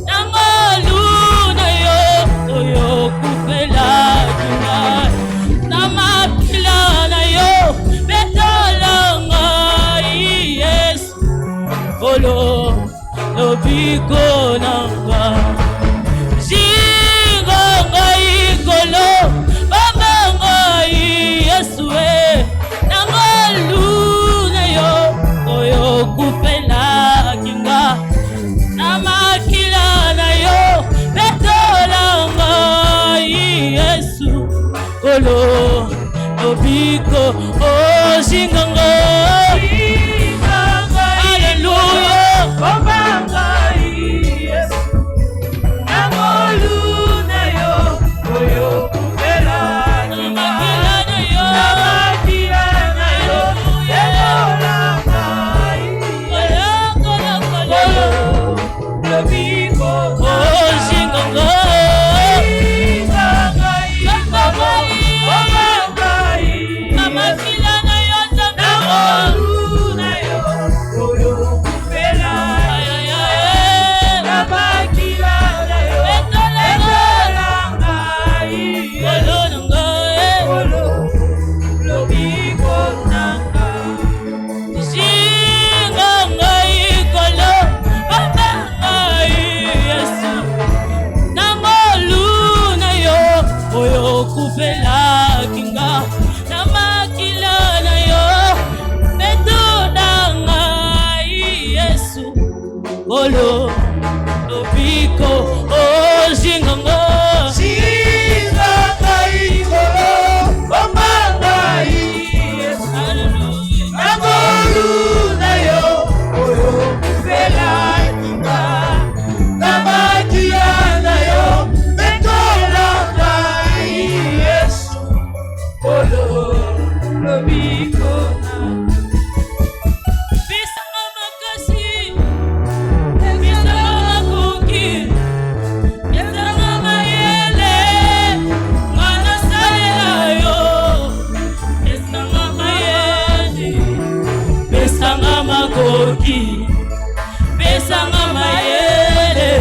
nangolu lobiko nanga jinga ngai kolo baba ngai Yesue nanga luna yo oyo kupela kinga namakila na yo betola ngai Yesu kolo lobiko oh jinga ngai hallelujah baba ngai Yesu nangoluna yo oyo kupela namakila na yo betola ngai lobiko oh jinga ngai namakila na yo nangoluna yo oyo kupela namakila na yo betola ngai lobiko nanga jinga ngai kolo baba ngai Yesu nangoluna yo oyo kupela kinga namakila na yo betola ngai Yesu kolo lobiko oh jinga ngai kolo baba ngai Yesu nangoluna yo oyo kupela kinga namakila na yo betola ngai Yesu kolo lobiko bisanga makasi bisanga makoki bisanga mayele ngana salela yo bisanga mayele bisanga makoki bisanga mayele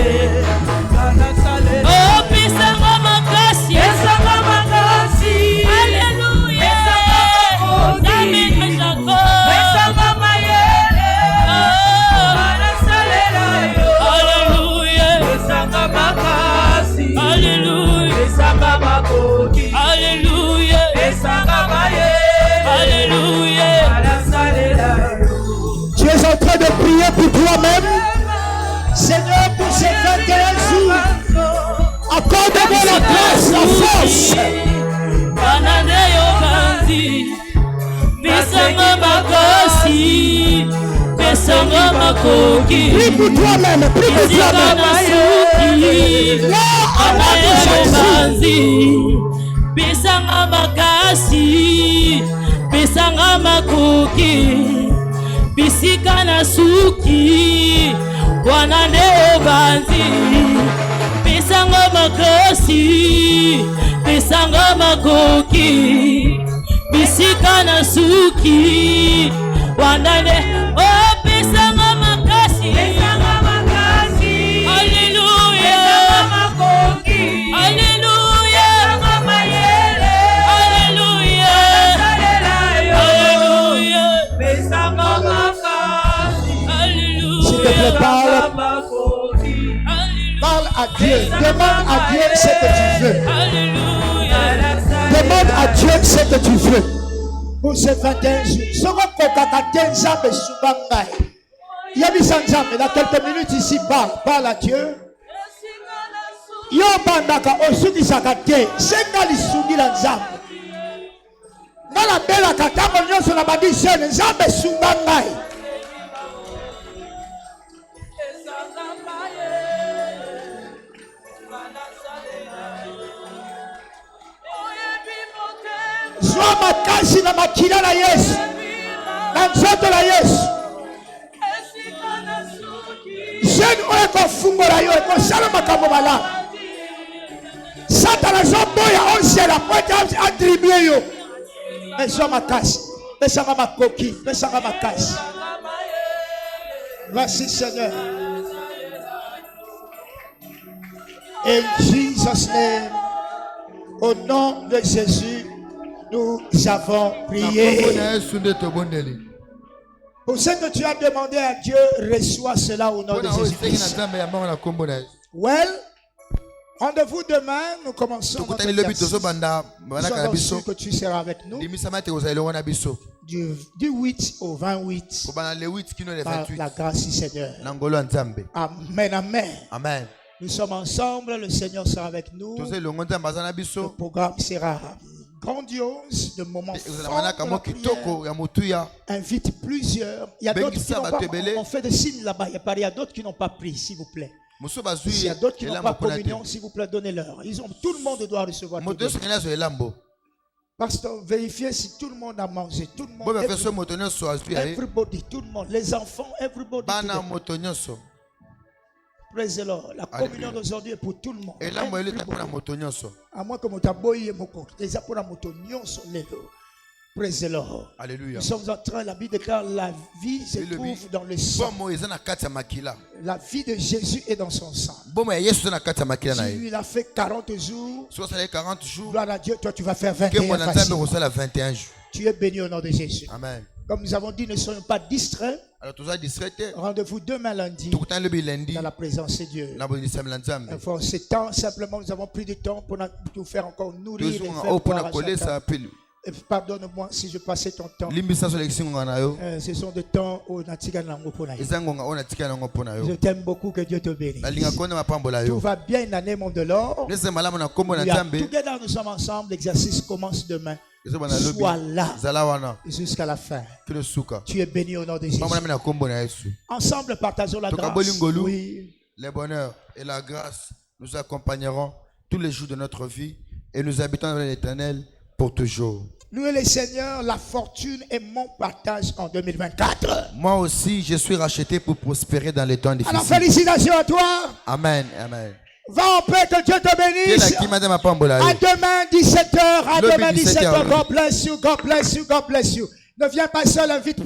oh bisanga makasi bisanga makasi hallelujah bisanga makoki bisanga mayele ngana salela yo hallelujah bisanga makasi hallelujah bisanga makoki hallelujah bisanga mayele hallelujah ngana salela yo. Tu es en train de prier pour toi-même. Seigneur, pour ces 21 jours, accorde-moi la grâce, la force. Banane yo kanzi bisanga makasi bisanga makoki Prie pour toi-même, prie pour toi-même. bisanga makasi bisanga makoki bisika na suki wana nde obanzi bisanga makasi bisanga makoki bisika na suki wana nde oh bisanga makasi hallelujah bisanga makoki hallelujah hallelujah hallelujah bisanga makasi hallelujah S'il te plaît, parle à Dieu. Demande à Dieu ce que tu veux. Demande à Dieu ce que tu veux. Pour ces 21 jours. Ce qu'on peut faire, Nzambe Subangai. Il y a des Nzambe. Dans quelques minutes ici, parle à Dieu. Yo bandaka osuki sakate. Senga lisugi la Nzambe. Nala bela katango nyonso na bandi sene. Nzambe Subangai. Zwa makasi na makila na Yesu na nzoto na Yesu jeune oyo ekofungola yo ekosala makambo malamu Satana azoboya onzela po ete atribue yo me zwa makasi pesanga makoki pesanga makasi. Merci Seigneur. In Jesus' name, au nom de Jésus, nous avons prié. Pour ce que tu as demandé à Dieu, reçois cela au nom de Jésus-Christ. Well, rendez-vous demain, nous commençons notre exercice. Nous sommes sûrs que tu seras avec nous du 8 au 28 par la grâce du Seigneur. Amen, amen. Amen. Nous sommes ensemble, le Seigneur sera avec nous. Le programme sera grandiose, de moments forts de la prière. Invite plusieurs. Il y a d'autres qui n'ont pas, on fait des signes là-bas. Il y a d'autres qui n'ont pas pris, s'il vous plaît. Il y a d'autres qui n'ont pas communion, s'il vous plaît, donnez-leur. Tout le monde doit recevoir. Pasteur, vérifiez si tout le monde a mangé. Tout le monde. Everybody, tout le monde. Les enfants, everybody. Praise the Lord. La communion d'aujourd'hui est pour tout le monde. À moins que mon taboye mon corps. Les apôtres sont praise the Lord. Alléluia. Nous sommes en train, la Bible déclare, la vie se trouve dans le sang. La vie de Jésus est dans son sang. Il a fait 40 jours. Gloire à Dieu, toi tu vas faire 21 jours. Tu es béni au nom de Jésus. Amen. Comme nous avons dit, ne soyons pas distraits. Rendez-vous demain lundi dans la présence de Dieu. En ces temps, simplement, nous avons pris du temps pour nous faire encore nourrir et faire boire à chacun. Pardonne-moi si je passais ton temps. Ce sont des temps où je t'aime beaucoup, que Dieu te bénisse. Tout va bien, in the name of the Lord. Together, nous sommes ensemble. L'exercice commence demain. Sois là jusqu'à la fin. Tu es béni au nom de Jésus. Ensemble, partageons la grâce. Oui. Le bonheur et la grâce nous accompagneront tous les jours de notre vie et nous habitons dans l'Éternel pour toujours. Louez le Seigneur, la fortune est mon partage en 2024. Moi aussi, je suis racheté pour prospérer dans les temps difficiles. Alors, félicitations à toi. Amen, amen. Va en paix, que Dieu te bénisse. À demain 17h. À demain 17h. God bless you, God bless you, God bless you. Ne viens pas seul, invite plus.